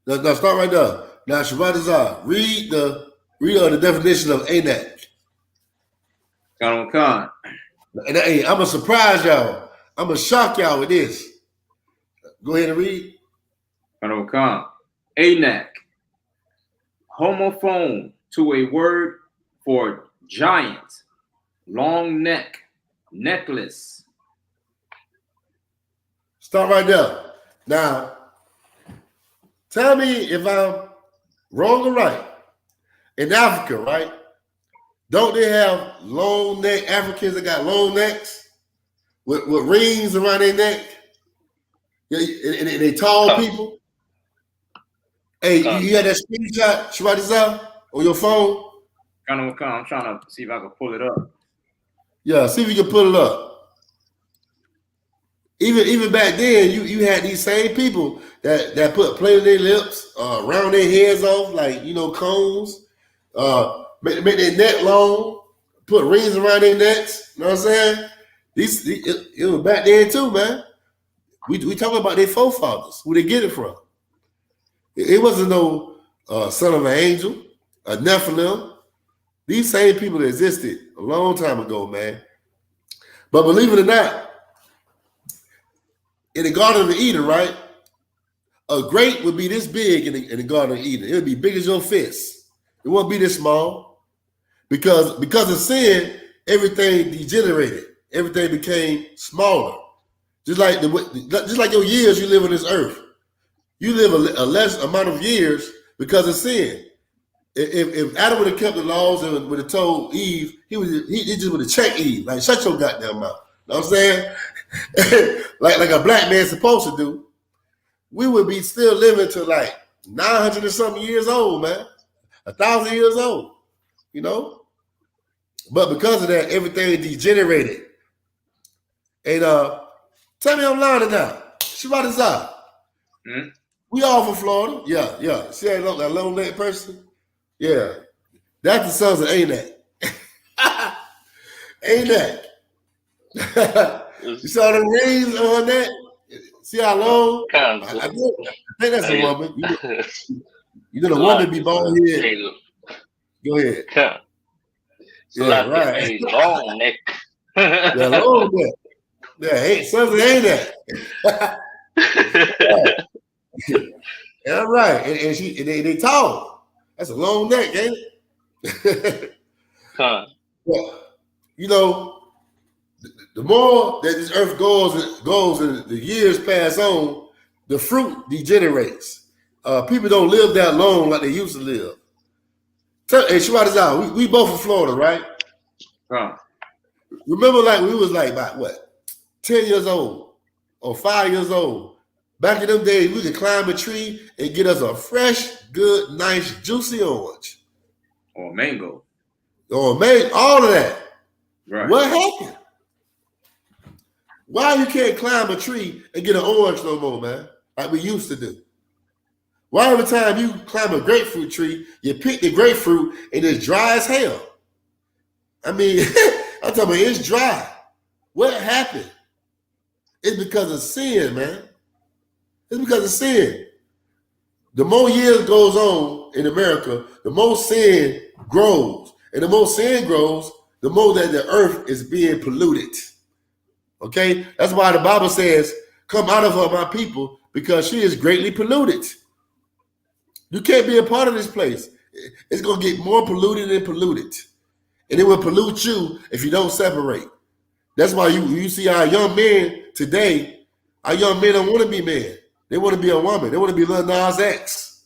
start right there. Now, Shabbat read the definition of Anak. Khan. And hey, I'm gonna surprise y'all. I'm gonna shock y'all with this. Go ahead and read. Khan. Anak, homophone to a word for giant, long neck, necklace. Start right there. Now, tell me if I'm wrong or right. In Africa, right? Don't they have long neck Africans that got long necks with rings around their neck? And they tall people. Hey, you got that screenshot, Shabbat on your phone? I'm trying to see if I can pull it up. Yeah, see if you can pull it up. Even back then, you had these same people that put plate on their lips, round their heads off like cones, make their neck long, put rings around their necks. You know what I'm saying? It was back then too, man. We talking about their forefathers, who they get it from. It wasn't no son of an angel, a Nephilim. These same people existed a long time ago, man. But believe it or not, in the Garden of Eden, right? A grape would be this big in the Garden of Eden. It would be big as your fist. It won't be this small. Because of sin, everything degenerated. Everything became smaller. Just like your years you live on this earth. You live a less amount of years because of sin. If Adam would have kept the laws and would have told Eve, he just would have checked Eve, like, shut your goddamn mouth. You know what I'm saying? like a black man's supposed to do, we would be still living to like 900 and something years old, man. 1,000 years old, But because of that, everything degenerated. And tell me I'm lying or not. Shabbat is up. We all from Florida. Yeah. See that low neck person? Yeah. That's the sons of Anak. Anak. You saw the rings on her neck? See how long? I think that's a woman. You know the woman be bald head. Go ahead. Yeah, right. A long neck. Yeah, long neck. Yeah, sons of Anak. Yeah, right. And they tall. That's a long neck, ain't it? Well, the more that this earth goes and the years pass on, the fruit degenerates. People don't live that long like they used to live. Hey, Shabbat is out. We both from Florida, right? Remember, like we was like about what, 10 years old or 5 years old. Back in them days, we could climb a tree and get us a fresh, good, nice, juicy orange. Or mango. Or mango, all of that. Right. What happened? Why you can't climb a tree and get an orange no more, man? Like we used to do. Why every time you climb a grapefruit tree, you pick the grapefruit and it's dry as hell? I mean, I'm talking about it's dry. What happened? It's because of sin, man. It's because of sin. The more years goes on in America, the more sin grows. And the more sin grows, the more that the earth is being polluted. Okay? That's why the Bible says, come out of her, my people, because she is greatly polluted. You can't be a part of this place. It's going to get more polluted and polluted. And it will pollute you if you don't separate. That's why you see our young men today, our young men don't want to be men. They want to be a woman. They want to be Lil Nas X.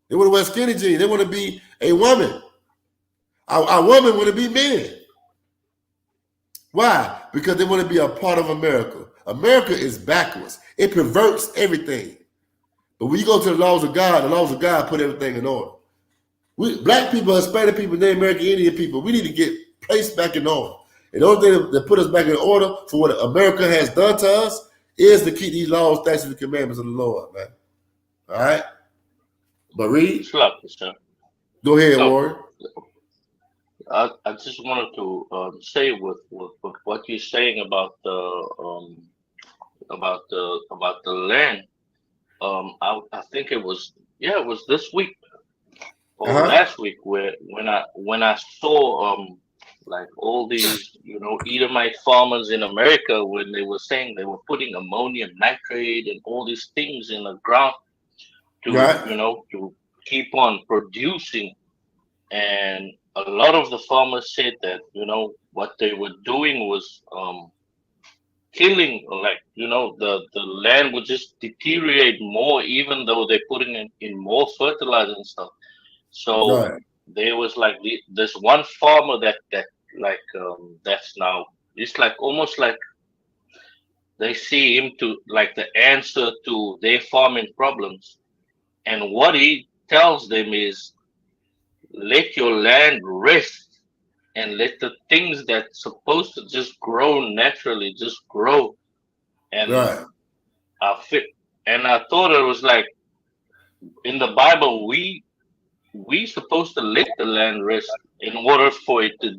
They want to wear skinny jeans. They want to be a woman. Our women want to be men. Why? Because they want to be a part of America. America is backwards. It perverts everything. But when you go to the laws of God put everything in order. We, black people, Hispanic people, Native American Indian people, we need to get placed back in order. And the only thing that put us back in order for what America has done to us is to keep these laws, statutes, and commandments of the Lord, man. All right? But read. Go ahead, Warren. I just wanted to say with what you're saying about the land. I think it was, yeah, it was this week or Uh-huh. last week where when I saw like all these, you know, Edomite farmers in America, when they were saying they were putting ammonium nitrate and all these things in the ground to, Right. you know, to keep on producing. And a lot of the farmers said that, you know, what they were doing was killing, like, you know, the land would just deteriorate more, even though they're putting in more fertilizer and stuff. So Right. there was like this one farmer that like that's now, it's like almost like they see him to like the answer to their farming problems. And what he tells them is, let your land rest and let the things that's supposed to just grow naturally just grow. And Right. I fit, and I thought it was like in the Bible, we supposed to let the land rest in order for it to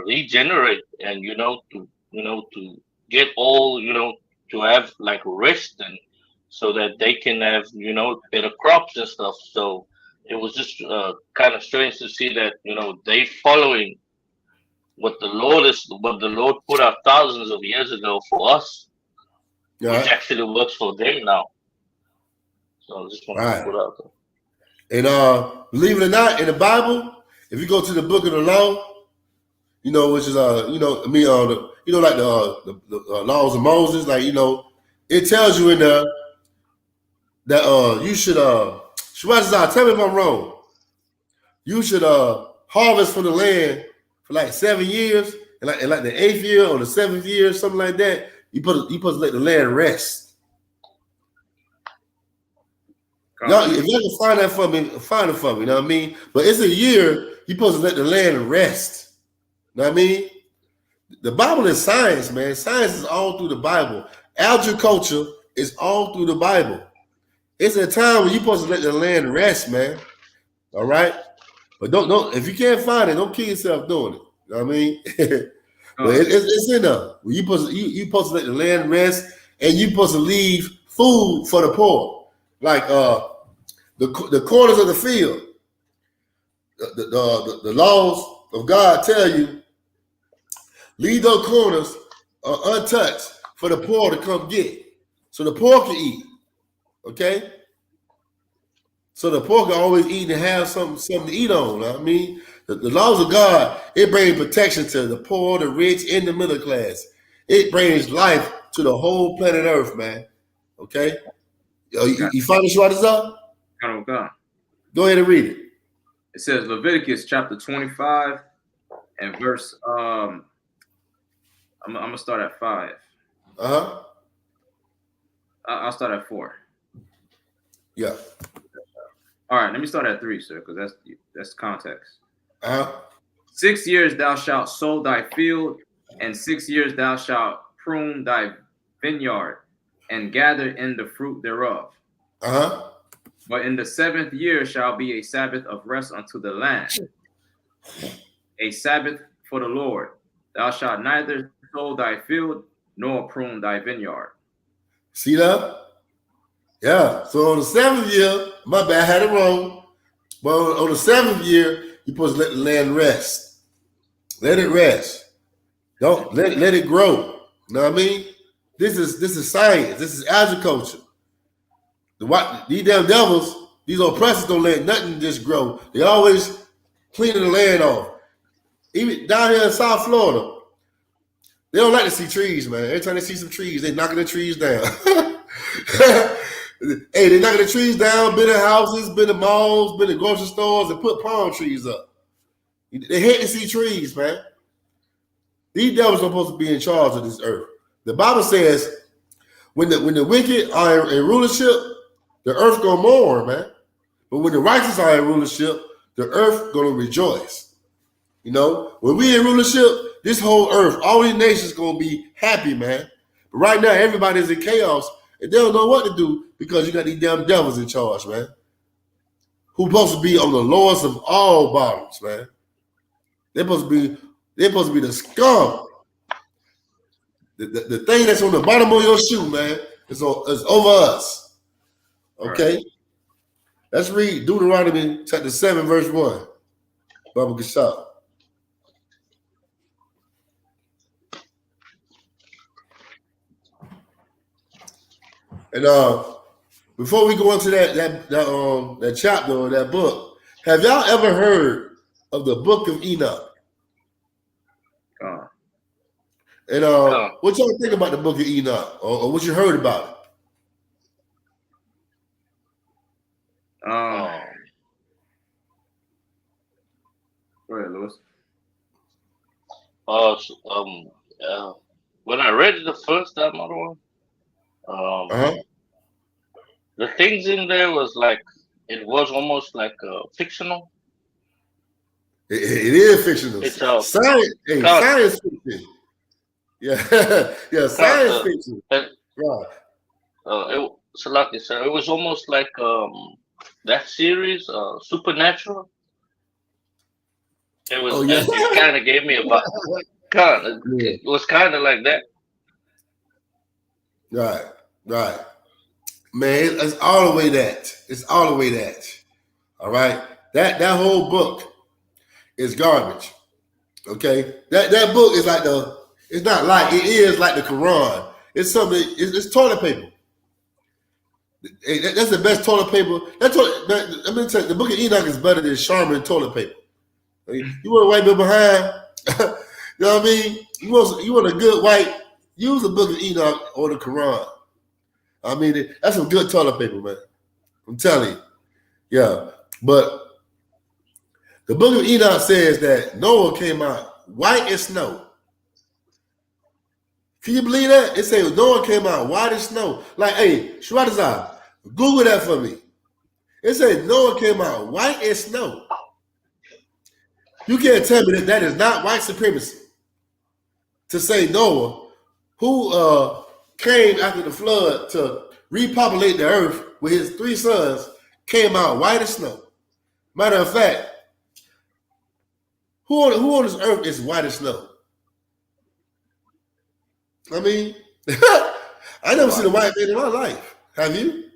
regenerate, and to get all, to have like rest, and so that they can have better crops and stuff. So it was just kind of strange to see that they following what the Lord put out thousands of years ago for us, which Right. actually works for them now. So I just wanted to Right. put out there. And believe it or not, in the Bible, if you go to the book of the law, which is like the laws of Moses, like it tells you in there that you should Shwazazah, tell me if I'm wrong. You should harvest from the land for like 7 years, and like the 8th year or the 7th year, something like that. You supposed to let the land rest. Y'all, if y'all can find that for me, find it for me. You know what I mean? But it's a year you're supposed to let the land rest. You know what I mean? The Bible is science, man. Science is all through the Bible. Agriculture is all through the Bible. It's a time when you're supposed to let the land rest, man. All right? But don't if you can't find it, don't kill yourself doing it. You know what I mean? But it's in there. You supposed to let the land rest, and you're supposed to leave food for the poor. Like the corners of the field. The laws of God tell you, leave those corners untouched for the poor to come get, so the poor can eat. Okay, so the poor can always eat and have something to eat on. You know what I mean, the laws of God, it brings protection to the poor, the rich, and the middle class. It brings life to the whole planet Earth, man. Okay, you find what is up? Go ahead and read it. It says Leviticus chapter 25 and verse I'm gonna start at 5. I'll start at 4. Yeah. All right, let me start at 3, sir, because that's context. 6 years thou shalt sow thy field, and 6 years thou shalt prune thy vineyard, and gather in the fruit thereof. But in the 7th year shall be a Sabbath of rest unto the land, a Sabbath for the Lord. Thou shalt neither sow thy field nor prune thy vineyard. See that? Yeah. So on the 7th year, my bad, I had it wrong. But on the 7th year, you're supposed to let the land rest. Let it rest. Don't let it grow. You know what I mean? This is science. This is agriculture. These damn devils, these oppressors don't let nothing just grow. They always cleaning the land off. Even down here in South Florida, they don't like to see trees, man. Every time they see some trees, they knocking the trees down. Hey, they knocking the trees down, been in houses, been in malls, been in grocery stores, and put palm trees up. They hate to see trees, man. These devils are supposed to be in charge of this earth. The Bible says when the wicked are in rulership, the earth gonna mourn, man. But when the righteous are in rulership, the earth gonna rejoice. When we in rulership, this whole earth, all these nations gonna be happy, man. But right now, everybody's in chaos, and they don't know what to do because you got these damn devils in charge, man. Who's supposed to be on the lowest of all bottoms, man. They're supposed to be the scum. The thing that's on the bottom of your shoe, man, is over us. Okay? Right. Let's read Deuteronomy chapter 7, verse 1. Baba Gashab. And before we go into that chapter or that book, have y'all ever heard of the Book of Enoch? And what y'all think about the Book of Enoch, or what you heard about it? Go ahead, Louis. When I read it the first time, the things in there was like, it was almost like fictional. It is fictional. It's science fiction. Yeah, yeah, science fiction. Right. So like I said, it was almost like that series, Supernatural. It was. It kind of gave me a vibe. It was kind of like that. Right, right. Man, it's all the way that. It's all the way that. All right, that whole book is garbage. Okay, that book is like it's not like, it is like the Quran. It's something. It's toilet paper. That's the best toilet paper. I'm gonna tell you, the Book of Enoch is better than Charmin toilet paper. You want a white bill behind? You know what I mean? You want a good white? Use the Book of Enoch or the Quran. I mean, that's some good toilet paper, man. I'm telling you. Yeah, but the Book of Enoch says that Noah came out white as snow. Can you believe that? It says Noah came out white as snow. Like, hey, Shwadazar, Google that for me. It says Noah came out white as snow. You can't tell me that is not white supremacy. To say Noah, who came after the flood to repopulate the earth with his 3 sons, came out white as snow. Matter of fact, who on this earth is white as snow? I mean, I never seen a white man in my life. Have you?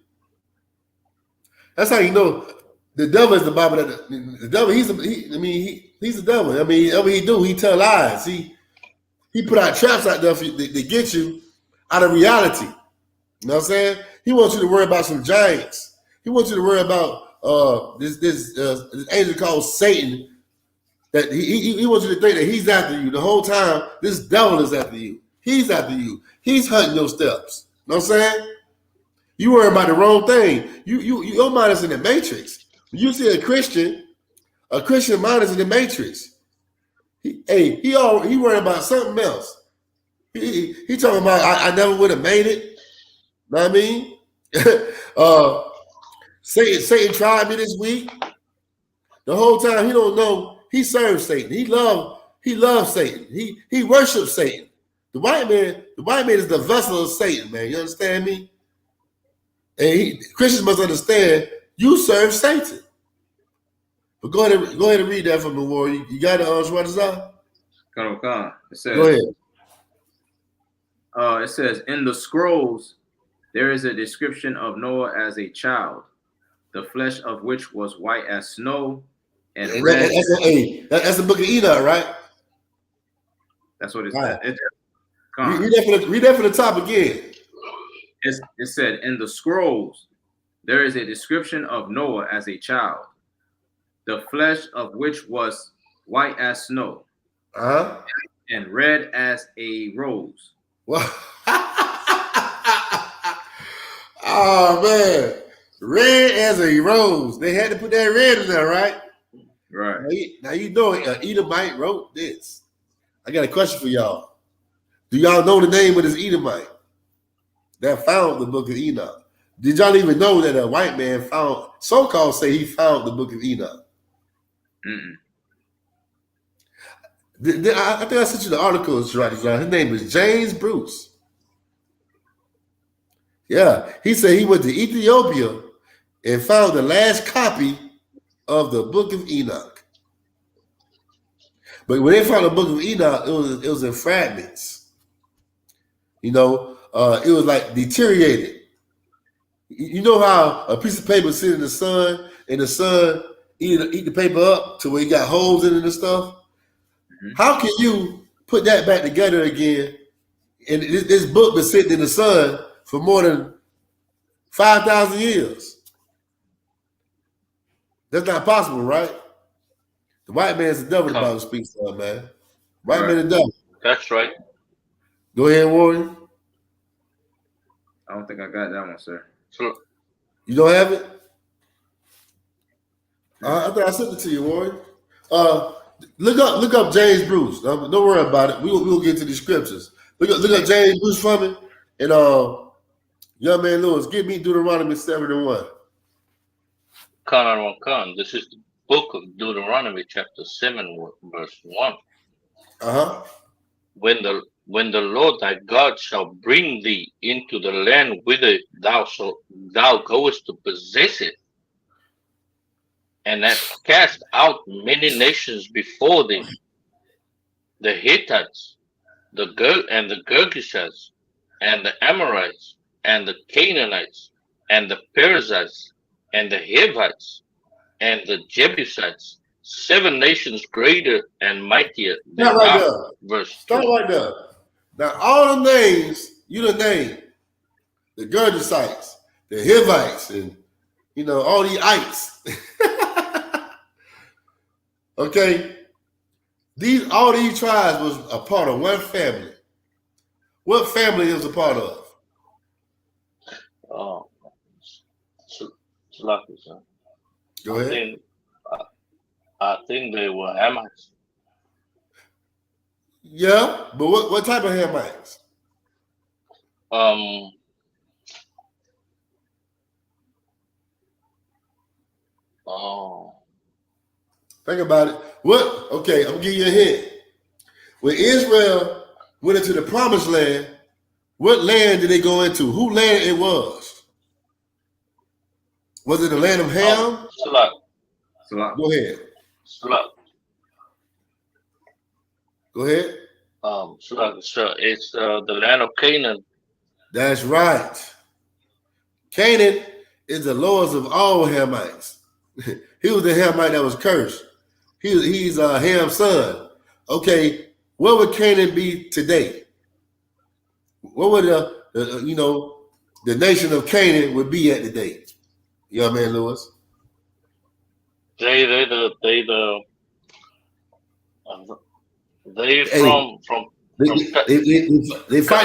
That's how you know the devil is the Bible. The devil, he's the devil. I mean, whatever he do, he tell lies. He put out traps out there to get you out of reality. You know what I'm saying? He wants you to worry about some giants. He wants you to worry about this angel called Satan. That he wants you to think that he's after you the whole time. This devil is after you. He's after you. He's hunting your steps. You know what I'm saying? You worry about the wrong thing. Your mind is in the matrix. When you see a Christian mind is in the matrix. He worried about something else. He talking about I never would have made it. Know what I mean? Satan tried me this week. The whole time he don't know he serves Satan. He loves Satan. He worships Satan. The white man is the vessel of Satan, man. You understand me? And Christians must understand you serve Satan. But go ahead and read that from the war. You got it, Shwadazar? It says, go ahead. It says, in the scrolls, there is a description of Noah as a child, the flesh of which was white as snow and red. That's the Book of Enoch, right? That's what it said. Read that from the top again. It said, in the scrolls, there is a description of Noah as a child, the flesh of which was white as snow, and red as a rose. Well, oh man, red as a rose. They had to put that red in there, right? Right. Now you know Edomite wrote this. I got a question for y'all. Do y'all know the name of this Edomite that found the Book of Enoch? Did y'all even know that a white man found, so-called say he found the Book of Enoch? I think I sent you the article, right? His name is James Bruce. Yeah, he said he went to Ethiopia and found the last copy of the Book of Enoch. But when they found the book of Enoch, it was in fragments. You know, it was like deteriorated. You know how a piece of paper sit in the sun and the sun eat the paper up to where you got holes in it and stuff? Mm-hmm. How can you put that back together again? And this book been sitting in the sun for more than 5,000 years. That's not possible, right? The white man's the devil, the Bible speaks of, man. White man the devil. That's right. Go ahead, Warren. I don't think I got that one, sir. Sure. You don't have it? I think I sent it to you, Warren. Look up James Bruce. Don't worry about it. We'll get to these scriptures. Look up James Bruce for me. And young man Lewis, give me Deuteronomy 7:1. Khan. This is the book of Deuteronomy, chapter 7, verse 1. Uh-huh. When the Lord thy God shall bring thee into the land whither thou goest to possess it, and hath cast out many nations before thee, the Hittites, the Girgashites, and the Amorites, and the Canaanites, and the Perizzites, and the Hivites, and the Jebusites, 7 nations greater and mightier than thou. Verse 2. Start right there. Now, all the names you done named, the Girgashites, the Hivites, and all the ites. Okay, all these tribes was a part of one family. What family is a part of? Oh, Go ahead. I think they were Hamites. Yeah, but what type of Hamites? Think about it. Okay, I'm gonna give you a hint. When Israel went into the promised land, what land did they go into? Who land it was? Was it the land of Ham? Salat. Go ahead. Salat. Go ahead. It's the land of Canaan. That's right. Canaan is the lowest of all Hamites. He was the Hamite that was cursed. He's Ham's son. Okay, what would Canaan be today? What would the nation of Canaan would be at today? Young man Lewis. They fighting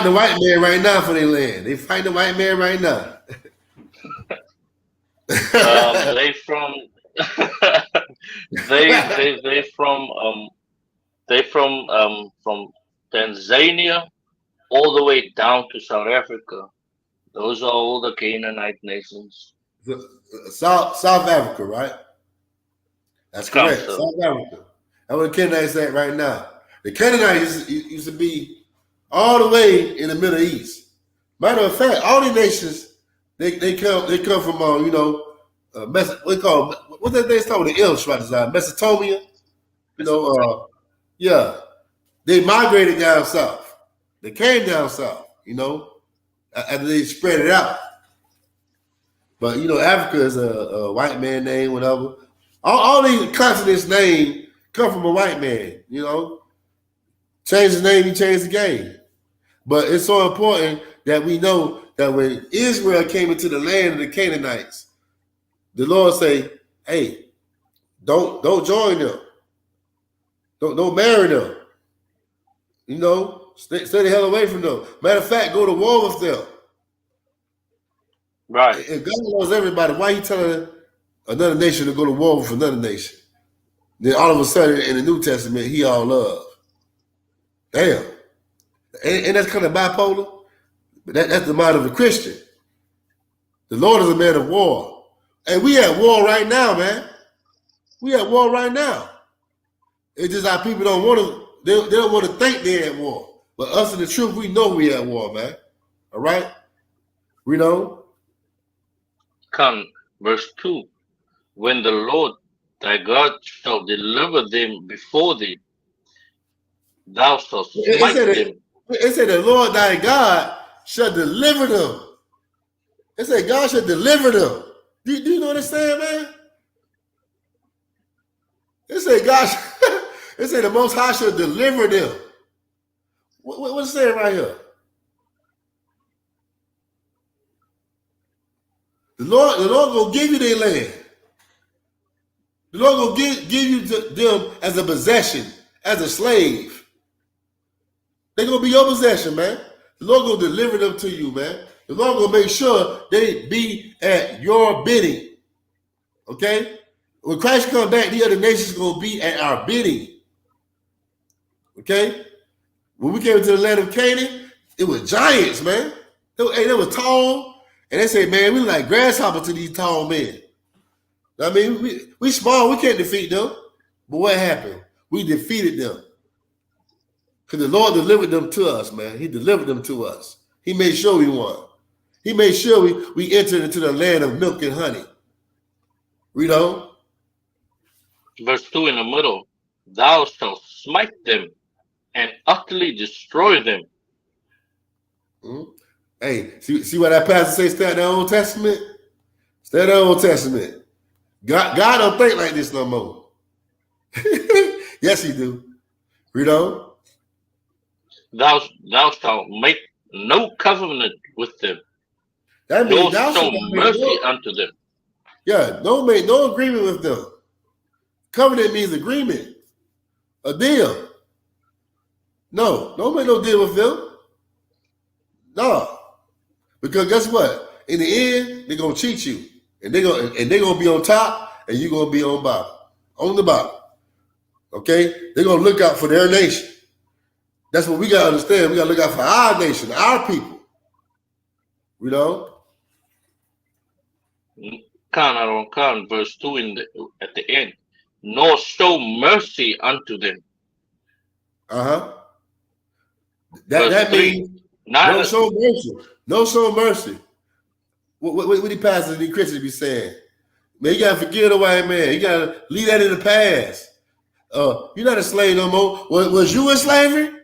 the white man right now for their land. They fighting the white man right now. they from Tanzania all the way down to South Africa. Those are all the Canaanite nations. South Africa, right? That's correct. South Africa. That's where the Canaanites at right now. The Canaanites used to be all the way in the Middle East. Matter of fact, all these nations they come from what's that they called the Israelite, Mesopotamia. Yeah, they migrated down south. They came down south. After they spread it out. But Africa is a white man name, whatever. All these continents' name come from a white man. Change his name, he changed the game. But it's so important that we know that when Israel came into the land of the Canaanites, the Lord say, "Hey, don't join them. Don't marry them. Stay the hell away from them. Matter of fact, go to war with them." Right. And God knows everybody. Why are you telling another nation to go to war with another nation? Then all of a sudden in the New Testament, he all love. Damn. And that's kind of bipolar. But that's the mind of a Christian. The Lord is a man of war. And we at war right now, man. We at war right now. It's just our people don't want to, they don't want to think they're at war. But us in the truth, we know we at war, man. All right? We know. Verse 2. When the Lord thy God shall deliver them before thee, thou shalt smite them. It said the Lord thy God shall deliver them. It said God shall deliver them. Do you know what it's saying, man? It said God, it said the Most High shall deliver them. What's it saying right here? The Lord will give you their land. The Lord will give you them as a possession, as a slave. They're going to be your possession, man. The Lord will deliver them to you, man. The Lord will make sure they be at your bidding. Okay? When Christ comes back, the other nations are going to be at our bidding. Okay? When we came into the land of Canaan, it was giants, man. They were tall. And they say, man, we like grasshoppers to these tall men. I mean, we small, we can't defeat them. But what happened? We defeated them. Because the Lord delivered them to us, man. He delivered them to us. He made sure we won. He made sure we entered into the land of milk and honey. Read on. Verse 2 in the middle. Thou shalt smite them and utterly destroy them. Mm-hmm. Hey, see what that pastor says, stay in the Old Testament? Stay in the Old Testament. God don't think like this no more. Yes, he do. Read on. Thou shalt make no covenant with them. That means nor show mercy unto them. Yeah, don't make no agreement with them. Covenant means agreement, a deal. No, don't make no deal with them. No, because guess what? In the end, they're gonna cheat you, and they're gonna be on top, and you're gonna be on the bottom. Okay, they're gonna look out for their nation. That's what we gotta understand. We gotta look out for our nation, our people. You know. Verse 2 at the end. Nor show mercy unto them. That means no show mercy. No show mercy. What the pastors and the Christians be saying? Man, you gotta forgive the white man. You gotta leave that in the past. You're not a slave no more. Was you in slavery?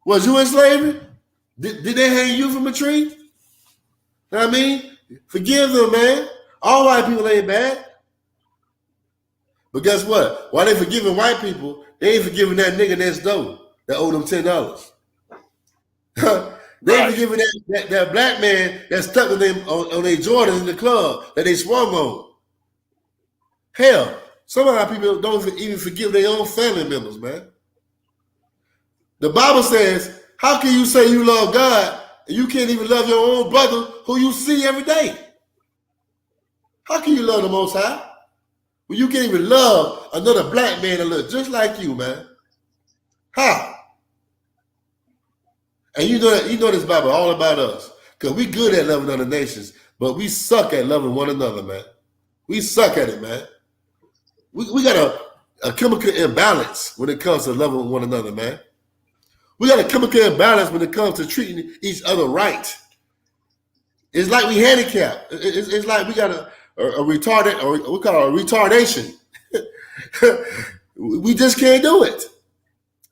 Was you in slavery? Did they hang you from a tree? You know what I mean? Forgive them, man. All white people ain't bad. But guess what? While they forgiving white people, they ain't forgiving that nigga next door that owed them $10. They ain't forgiving that black man that stuck with them on their Jordans in the club that they swung on. Hell, some of our people don't even forgive their own family members, man. The Bible says, how can you say you love God and you can't even love your own brother who you see every day? How can you love the Most High when you can't even love another black man that looks just like you, man? How? And you know this Bible all about us, because we good at loving other nations, but we suck at loving one another, man. We suck at it, man. We got a chemical imbalance when it comes to loving one another, man. We got a chemical imbalance when it comes to treating each other right. It's like we handicapped. It's like we got a retarded, or we call it a retardation. We just can't do it.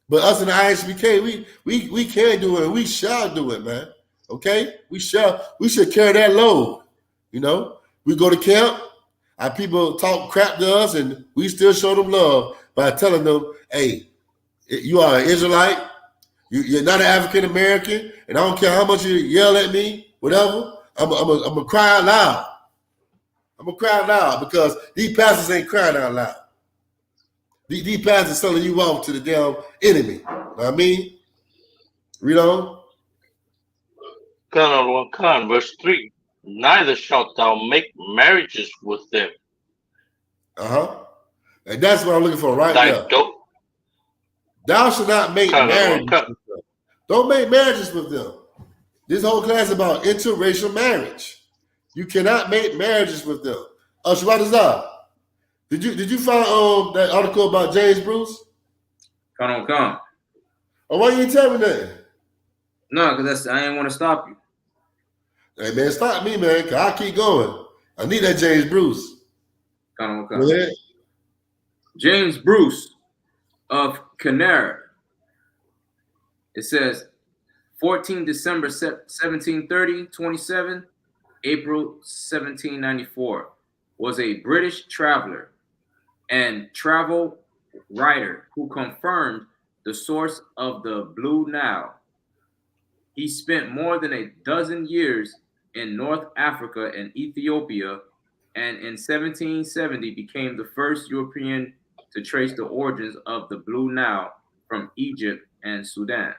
But us in the I.S.U.P.K, we can do it, and we shall do it, man. Okay? We should carry that load. You know? We go to camp, our people talk crap to us, and we still show them love by telling them, hey, you are an Israelite, you're not an African American, and I don't care how much you yell at me, whatever, I'm gonna cry out loud. I'm gonna cry out loud because these pastors ain't crying out loud. These pastors selling you off to the damn enemy. You know what I mean? Read on. Verse 3. Neither shalt thou make marriages with them. And that's what I'm looking for right now. Thou shalt not make marriages with them. Don't make marriages with them. This whole class is about interracial marriage. You cannot make marriages with them. Shwadazar, did you find that article about James Bruce? Come. Oh, why you ain't tell me that? No, because I ain't want to stop you. Hey man, stop me, man, because I keep going. I need that James Bruce. Come. James Bruce of Canara It says 14 December 1730, 27, April 1794, was a British traveler and travel writer who confirmed the source of the Blue Nile. He spent more than a dozen years in North Africa and Ethiopia, and in 1770 became the first European to trace the origins of the Blue Nile from Egypt and Sudan.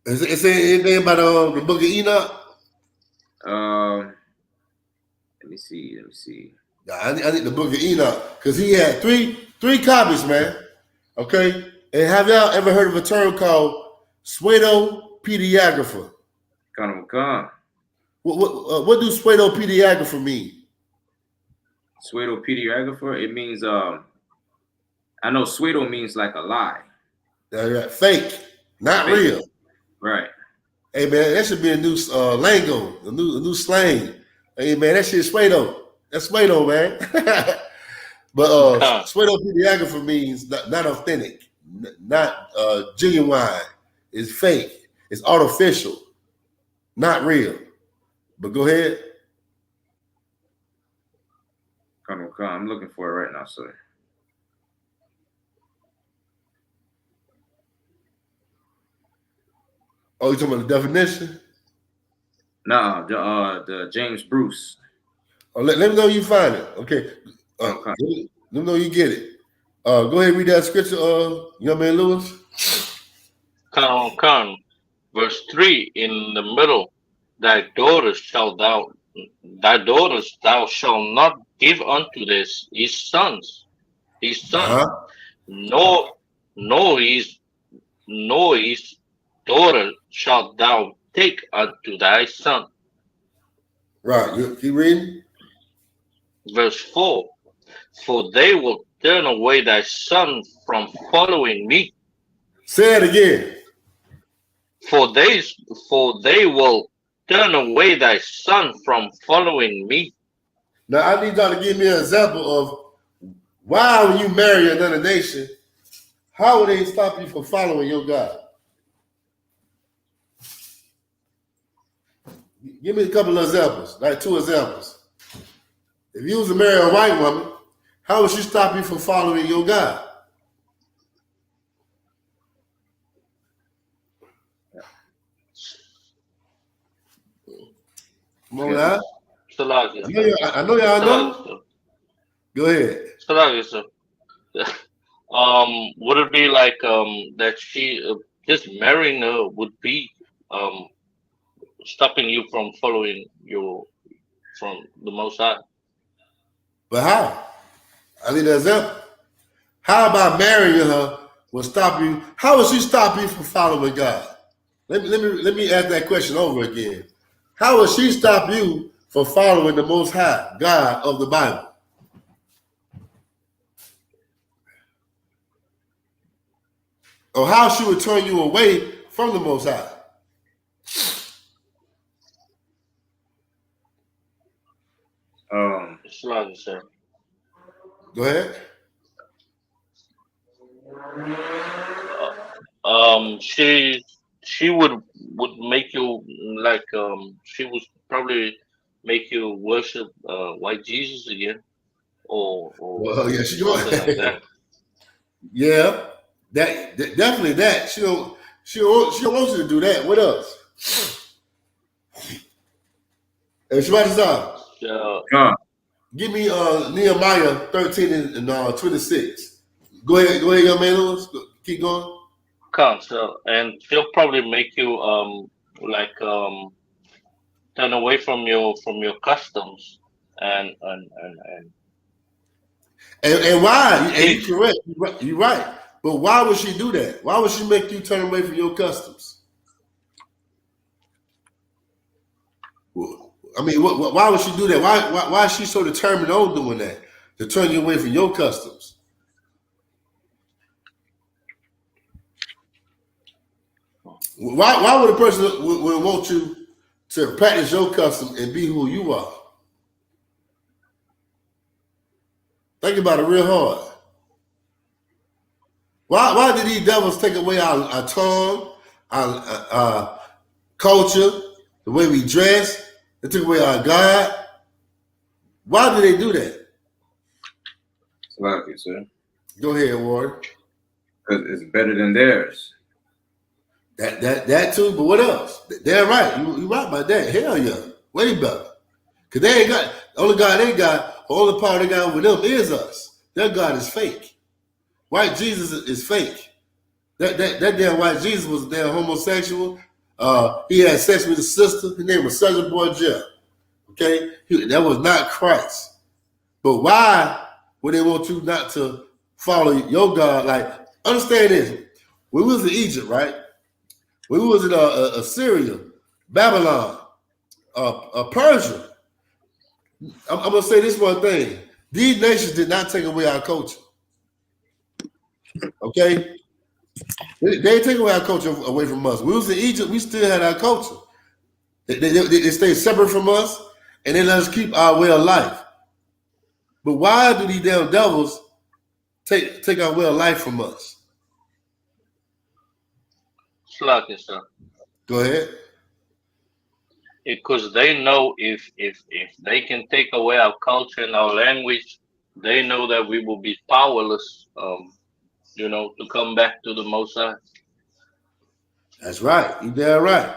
Is it anything about the Book of Enoch? Let me see. Yeah, I need the Book of Enoch because he had three copies, man. Okay, and have y'all ever heard of a term called pseudo-pediographer? Come. What do pseudo-pediographer mean? Pseudo-pediographer, it means I know pseudo means like a lie. Fake, not Fake. real. Right. Hey man, that should be a new lingo, a new slang. Hey man, that shit's pseudo. That's pseudo, man. But pseudo-pediographer means not authentic, not genuine. It's fake. It's artificial, not real. But go ahead. Come. I'm looking for it right now, sir. Oh, you talking about the definition? No, the James Bruce. Oh, let me know you find it. Okay. Let me know you get it. Go ahead and read that scripture, young man Lewis. Come. Verse 3 in the middle. Thy daughters thou shalt not give unto his sons, nor his daughter shalt thou take unto thy son. Right. You keep reading. Verse 4. For they will turn away thy son from following me. Say it again. For they will turn away thy son from following me. Now I need y'all to give me an example of why when you marry another nation, how would they stop you from following your God? Give me a couple of examples, like 2 examples. If you was to marry a white woman, how would she stop you from following your God? Come on now. I know y'all know. Go ahead. Would it be like that she just marrying her would be stopping you from following from the Most High? But how? I need an example. How about marrying her will stop you? How will she stop you from following God? Let me ask that question over again. How will she stop you from following the Most High, God of the Bible? Or how she would turn you away from the Most High? Go ahead. She would make you like she would probably make you worship white Jesus again, or well, yeah, she something like that. Yeah, that definitely that. She don't want you to do that. What else? Hey, Shabbat give me Nehemiah 13 and 26. Go ahead, young man Lewis. Keep going. And she'll probably make you turn away from your customs and why? And you're correct. You're right. But why would she do that? Why would she make you turn away from your customs? I mean, why would she do that? Why is she so determined on doing that to turn you away from your customs? Why would a person would want you to practice your custom and be who you are? Think about it real hard. Why did these devils take away our tongue, our culture, the way we dress? They took away our God. Why did they do that? Slack, sir. Go ahead, Warren. Because it's better than theirs. That too, but what else? They're right. You right about that. Hell yeah. Way better. Because they ain't got, the only God they got, the only power they got with them is us. Their God is fake. White Jesus is fake. That damn white Jesus was a damn homosexual. He had sex with his sister. His name was Sergeant Boy Jeff. Okay? That was not Christ. But why would they want you not to follow your God? Like, understand this. We was in Egypt, right? We was in Assyria, Babylon, Persia. I'm going to say this one thing. These nations did not take away our culture. Okay? They take away our culture away from us. We was in Egypt, we still had our culture. They stayed separate from us, and they let us keep our way of life. But why do these damn devils take our way of life from us? Slack, sir. Go ahead. Because they know if they can take away our culture and our language, they know that we will be powerless, to come back to the Most High. That's right. You damn right.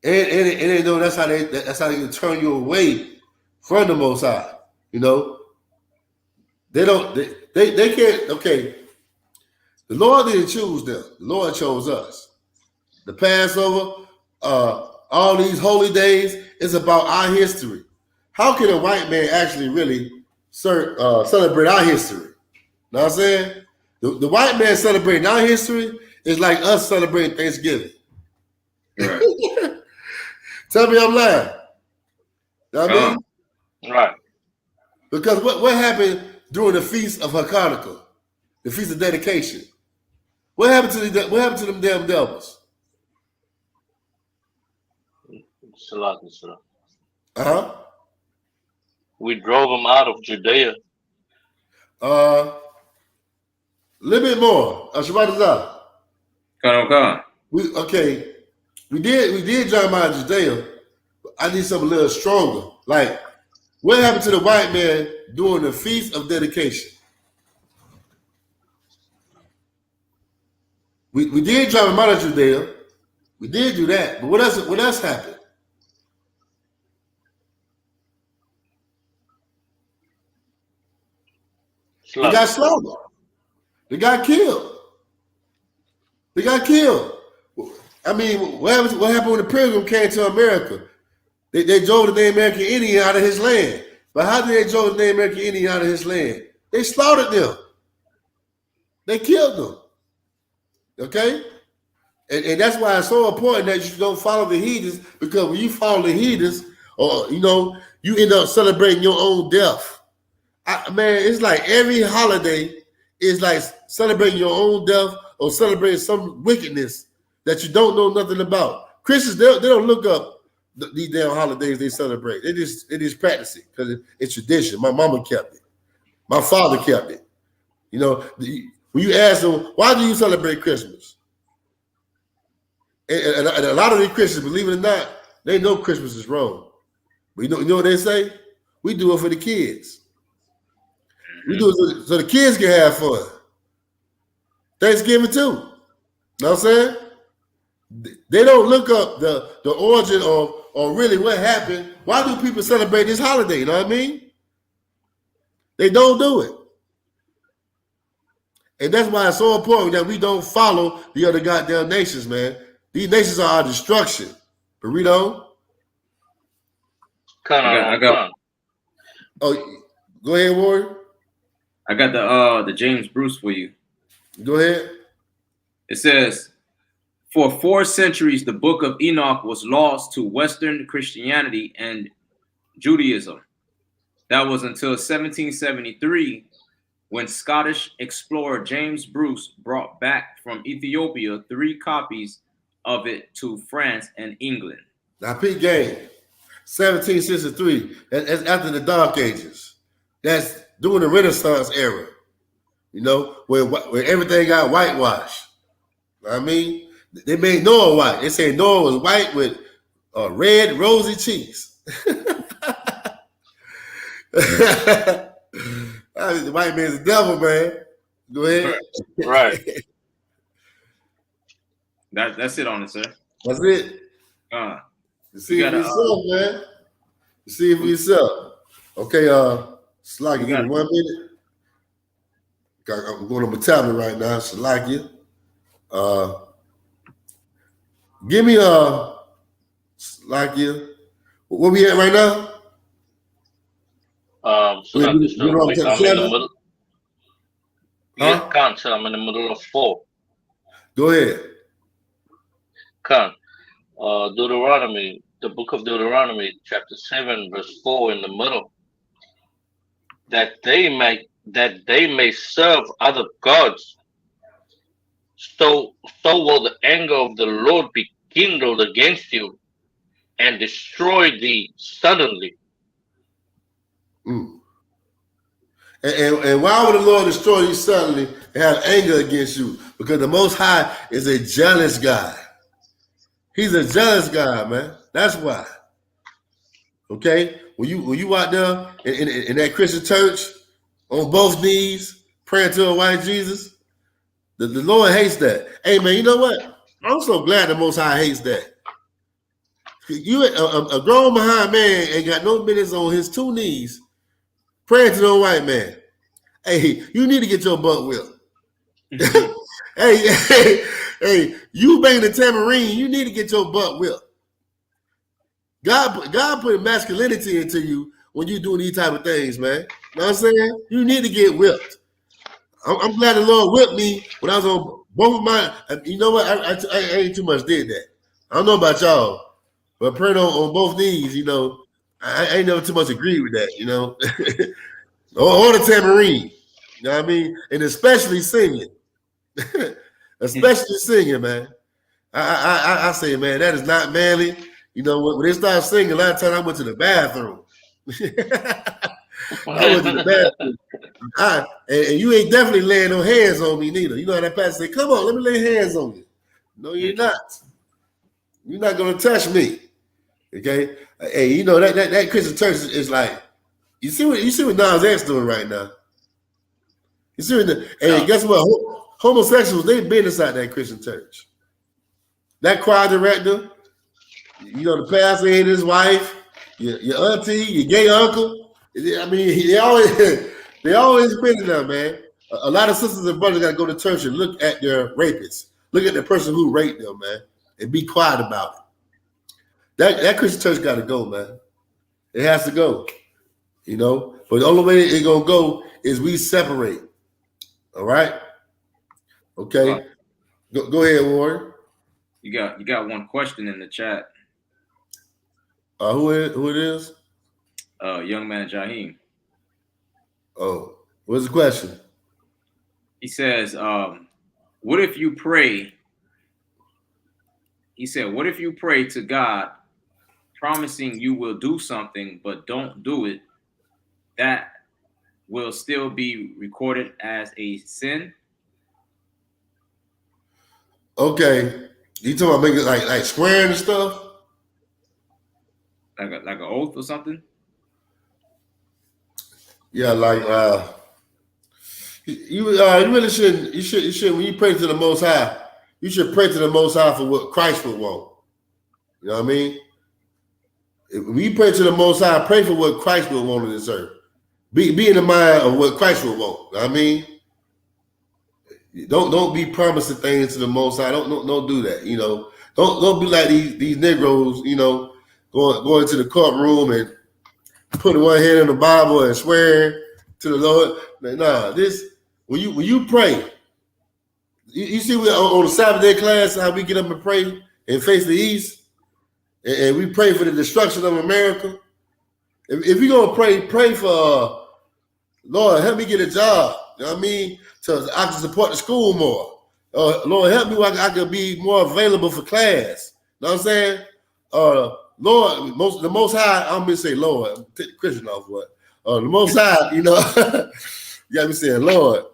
And they know that's how they can turn you away from the Most High. You know, they can't. Okay, the Lord didn't choose them. The Lord chose us. The Passover, all these holy days, is about our history. How can a white man actually really celebrate our history? Know what I'm saying? The white man celebrating our history is like us celebrating Thanksgiving. Right. Tell me I'm lying. You know what I mean? Right. Because what happened during the Feast of Hanukkah, the Feast of Dedication? What happened to them damn devils? Slack, sir. Uh-huh. We drove them out of Judea. A little bit more. Shabbat Azah. Come. We did drive them out of Judea. But I need something a little stronger. Like, what happened to the white man during the Feast of Dedication? We did drive them out of Judea. We did do that. But what else happened? They got slaughtered. They got killed. I mean, what happened when the Pilgrim came to America? They drove the Native American Indian out of his land. But how did they drove the Native American Indian out of his land? They slaughtered them. They killed them. Okay? And that's why it's so important that you don't follow the heathens, because when you follow the heathens, or you end up celebrating your own death. Man, it's like every holiday is like celebrating your own death or celebrating some wickedness that you don't know nothing about. Christians, they don't look up these damn holidays they celebrate. They just practice it because it's tradition. My mama kept it. My father kept it. When you ask them, why do you celebrate Christmas? And a lot of these Christians, believe it or not, they know Christmas is wrong. But you know what they say? We do it for the kids. We do it so the kids can have fun. Thanksgiving too. You know what I'm saying? They don't look up the origin or really what happened. Why do people celebrate this holiday? You know what I mean? They don't do it. And that's why it's so important that we don't follow the other goddamn nations, man. These nations are our destruction. Burrito? I got. Oh, go ahead, Warren. I got the James Bruce for you. Go ahead. It says, for 4 centuries, the Book of Enoch was lost to Western Christianity and Judaism. That was until 1773, when Scottish explorer James Bruce brought back from Ethiopia 3 copies of it to France and England. Now, peep game, 1763. That's after the Dark Ages. That's during the Renaissance era. You know, where everything got whitewashed. I mean, they made Noah white. They say Noah was white with red, rosy cheeks. The white man's the devil, man. Go ahead. Right. That's it on it, sir. That's it. You see it for yourself, man. You see it for yourself. Okay, Salakia, give me 1 minute. I'm going on my tablet right now, Salakia. Give me Salakia. Where we at right now? So I'm in the middle. Huh? Yeah, Khan, so I'm in the middle of 4. Go ahead. Khan, Deuteronomy, the book of Deuteronomy, chapter 7, verse 4 in the middle. That they may serve other gods. So will the anger of the Lord be kindled against you and destroy thee suddenly. Mm. And why would the Lord destroy you suddenly and have anger against you? Because the Most High is a jealous God. He's a jealous God, man. That's why. Okay? When you out there in that Christian church on both knees praying to a white Jesus, the Lord hates that. Hey, man, you know what? I'm so glad the Most High hates that. You a grown behind man ain't got no business on his 2 knees praying to no white man. Hey, you need to get your butt whipped. hey, you banging the tambourine, you need to get your butt whipped. God put masculinity into you when you doing these type of things, man. You know what I'm saying? You need to get whipped. I'm glad the Lord whipped me when I was on both of my. You know what? I ain't too much did that. I don't know about y'all, but praying on both knees, you know, I ain't never too much agree with that, you know. or the tambourine, you know what I mean? And especially singing. Especially singing, man. I say, man, that is not manly. You know, when they start singing, a lot of times I went to the bathroom. I went to the bathroom. And you ain't definitely laying no hands on me neither. You know how that pastor say, come on, let me lay hands on you. No, you're not. You're not gonna touch me. Okay? Hey, you know that Christian church is like, you see what Nas X doing right now. You see hey, guess what? Homosexuals, they've been inside that Christian church. That choir director, you know, the pastor and his wife, your auntie, your gay uncle. I mean, they always been in there, man. A lot of sisters and brothers got to go to church and look at their rapists. Look at the person who raped them, man, and be quiet about it. That Christian church got to go, man. It has to go, you know. But the only way it's gonna go is we separate. All right. Okay. Go ahead, Warren. You got one question in the chat. Who it is? Young man Jaheem. Oh, what's the question? He says, what if you pray? He said, what if you pray to God, promising you will do something, but don't do it? That will still be recorded as a sin? Okay. You talking about making like swearing and stuff? Like an oath or something? Yeah, like you really shouldn't. You should when you pray to the Most High, you should pray to the Most High for what Christ would want. You know what I mean? When you pray to the Most High, pray for what Christ would want on this earth. Be in the mind of what Christ would want. You know what I mean? Don't be promising things to the Most High. Don't do that. You know, don't be like these Negroes. You know, going to the courtroom and putting one hand on the Bible and swearing to the Lord. Nah, when you pray, you see on the Sabbath day class how we get up and pray and face the east, and we pray for the destruction of America. If you're gonna pray for Lord, help me get a job. You know what I mean? So I can support the school more. Lord, help me where I can be more available for class. You know what I'm saying? Lord, the Most High, I'm gonna say Lord, take the Christian off what? The Most High, you know, you got me saying Lord.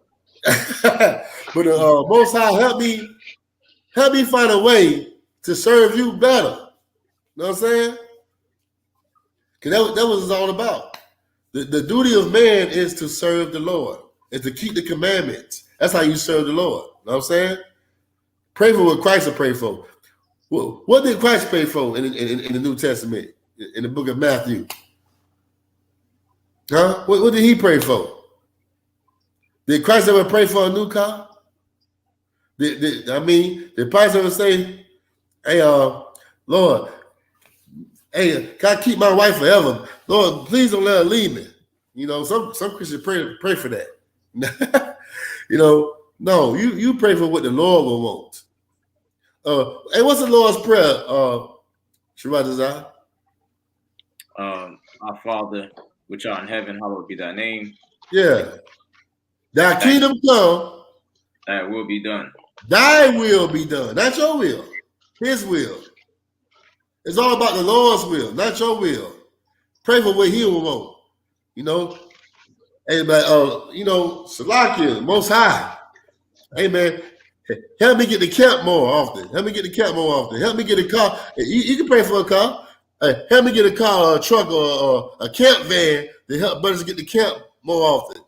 But Most High, help me find a way to serve you better. You know what I'm saying? Because that was what it's all about. The duty of man is to serve the Lord, is to keep the commandments. That's how you serve the Lord. You know what I'm saying? Pray for what Christ will pray for. What did Christ pray for in the New Testament, in the book of Matthew? Huh? What did he pray for? Did Christ ever pray for a new car? Did Christ ever say, hey, Lord, hey, can I keep my wife forever? Lord, please don't let her leave me. You know, some Christians pray for that. You know, no, you pray for what the Lord will want. Hey, what's the Lord's prayer, Shabbat? Our Father, which art in heaven, hallowed be thy name. Yeah. Thy kingdom come. Thy will be done. Thy will be done. Not your will. His will. It's all about the Lord's will, not your will. Pray for what he will want. You know? Hey, but you know, Salakia, Most High. Hey man, help me get the camp more often. Help me get the camp more often. Help me get a car. You can pray for a car. Help me get a car or a truck or a camp van to help brothers get the camp more often.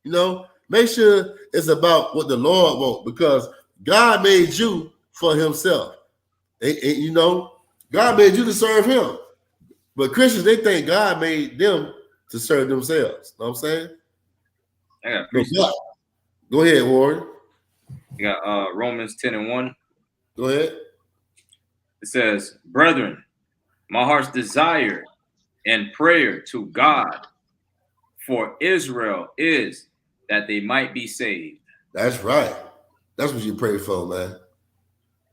You know, make sure it's about what the Lord wants, because God made you for himself. And, you know, God made you to serve him. But Christians, they think God made them to serve themselves. You know what I'm saying? I got precept. Go ahead, Warren. You got Romans 10:1. Go ahead. It says, brethren, my heart's desire and prayer to God for Israel is that they might be saved. That's right. That's what you pray for, man.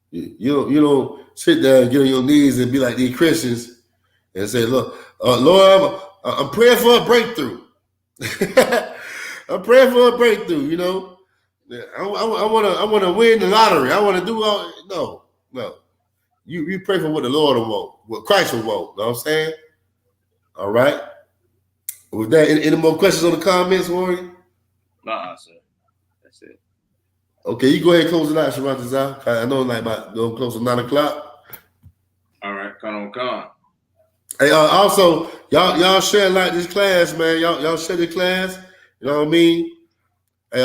You don't sit there and get on your knees and be like these Christians and say, look, Lord, I'm praying for a breakthrough. I'm praying for a breakthrough, you know. I want to win the lottery. I want to do all. No. You pray for what the Lord will want, what Christ will want. You know what I'm saying? All right. With that, any more questions on the comments, Warren? Nah, sir. That's it. Okay, you go ahead and close it out, Shabbat. I know like about close to 9 o'clock. All right, come on. Hey, also, y'all share like this class, man. Y'all share the class. You know what I mean? Hey,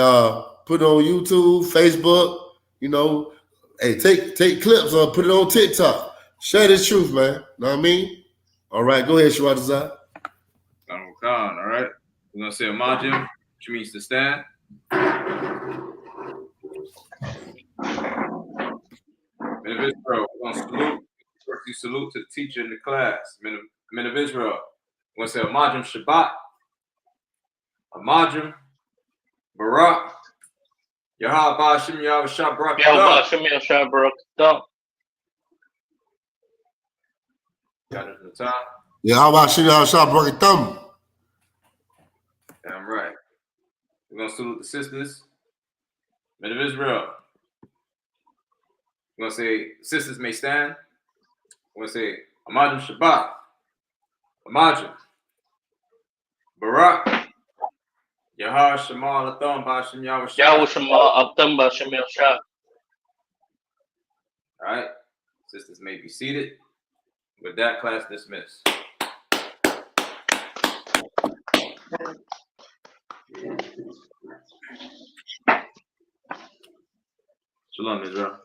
put it on YouTube, Facebook. You know, hey, take clips or put it on TikTok. Share this truth, man. You know what I mean? All right, go ahead, Shabbat. All right. We're gonna say Amajim, which means to stand. Men of Israel, we're gonna salute. First, you salute to the teacher in the class. Men of Israel, we're gonna say Amajim Shabbat, Amajim Barak, Yahweh Ba'ashim Yahweh Shabrak. Got it from the top. Yahweh Shabrak Thumb. Damn right. We're gonna salute the sisters. Men of Israel. We're gonna say sisters may stand. We're gonna say Amajim Shabbat, Amajim Barak, Yahweh Shema Latham Ba'ashim Yahweh Shema. All right, sisters may be seated. With that, class dismissed. Shalom, Israel.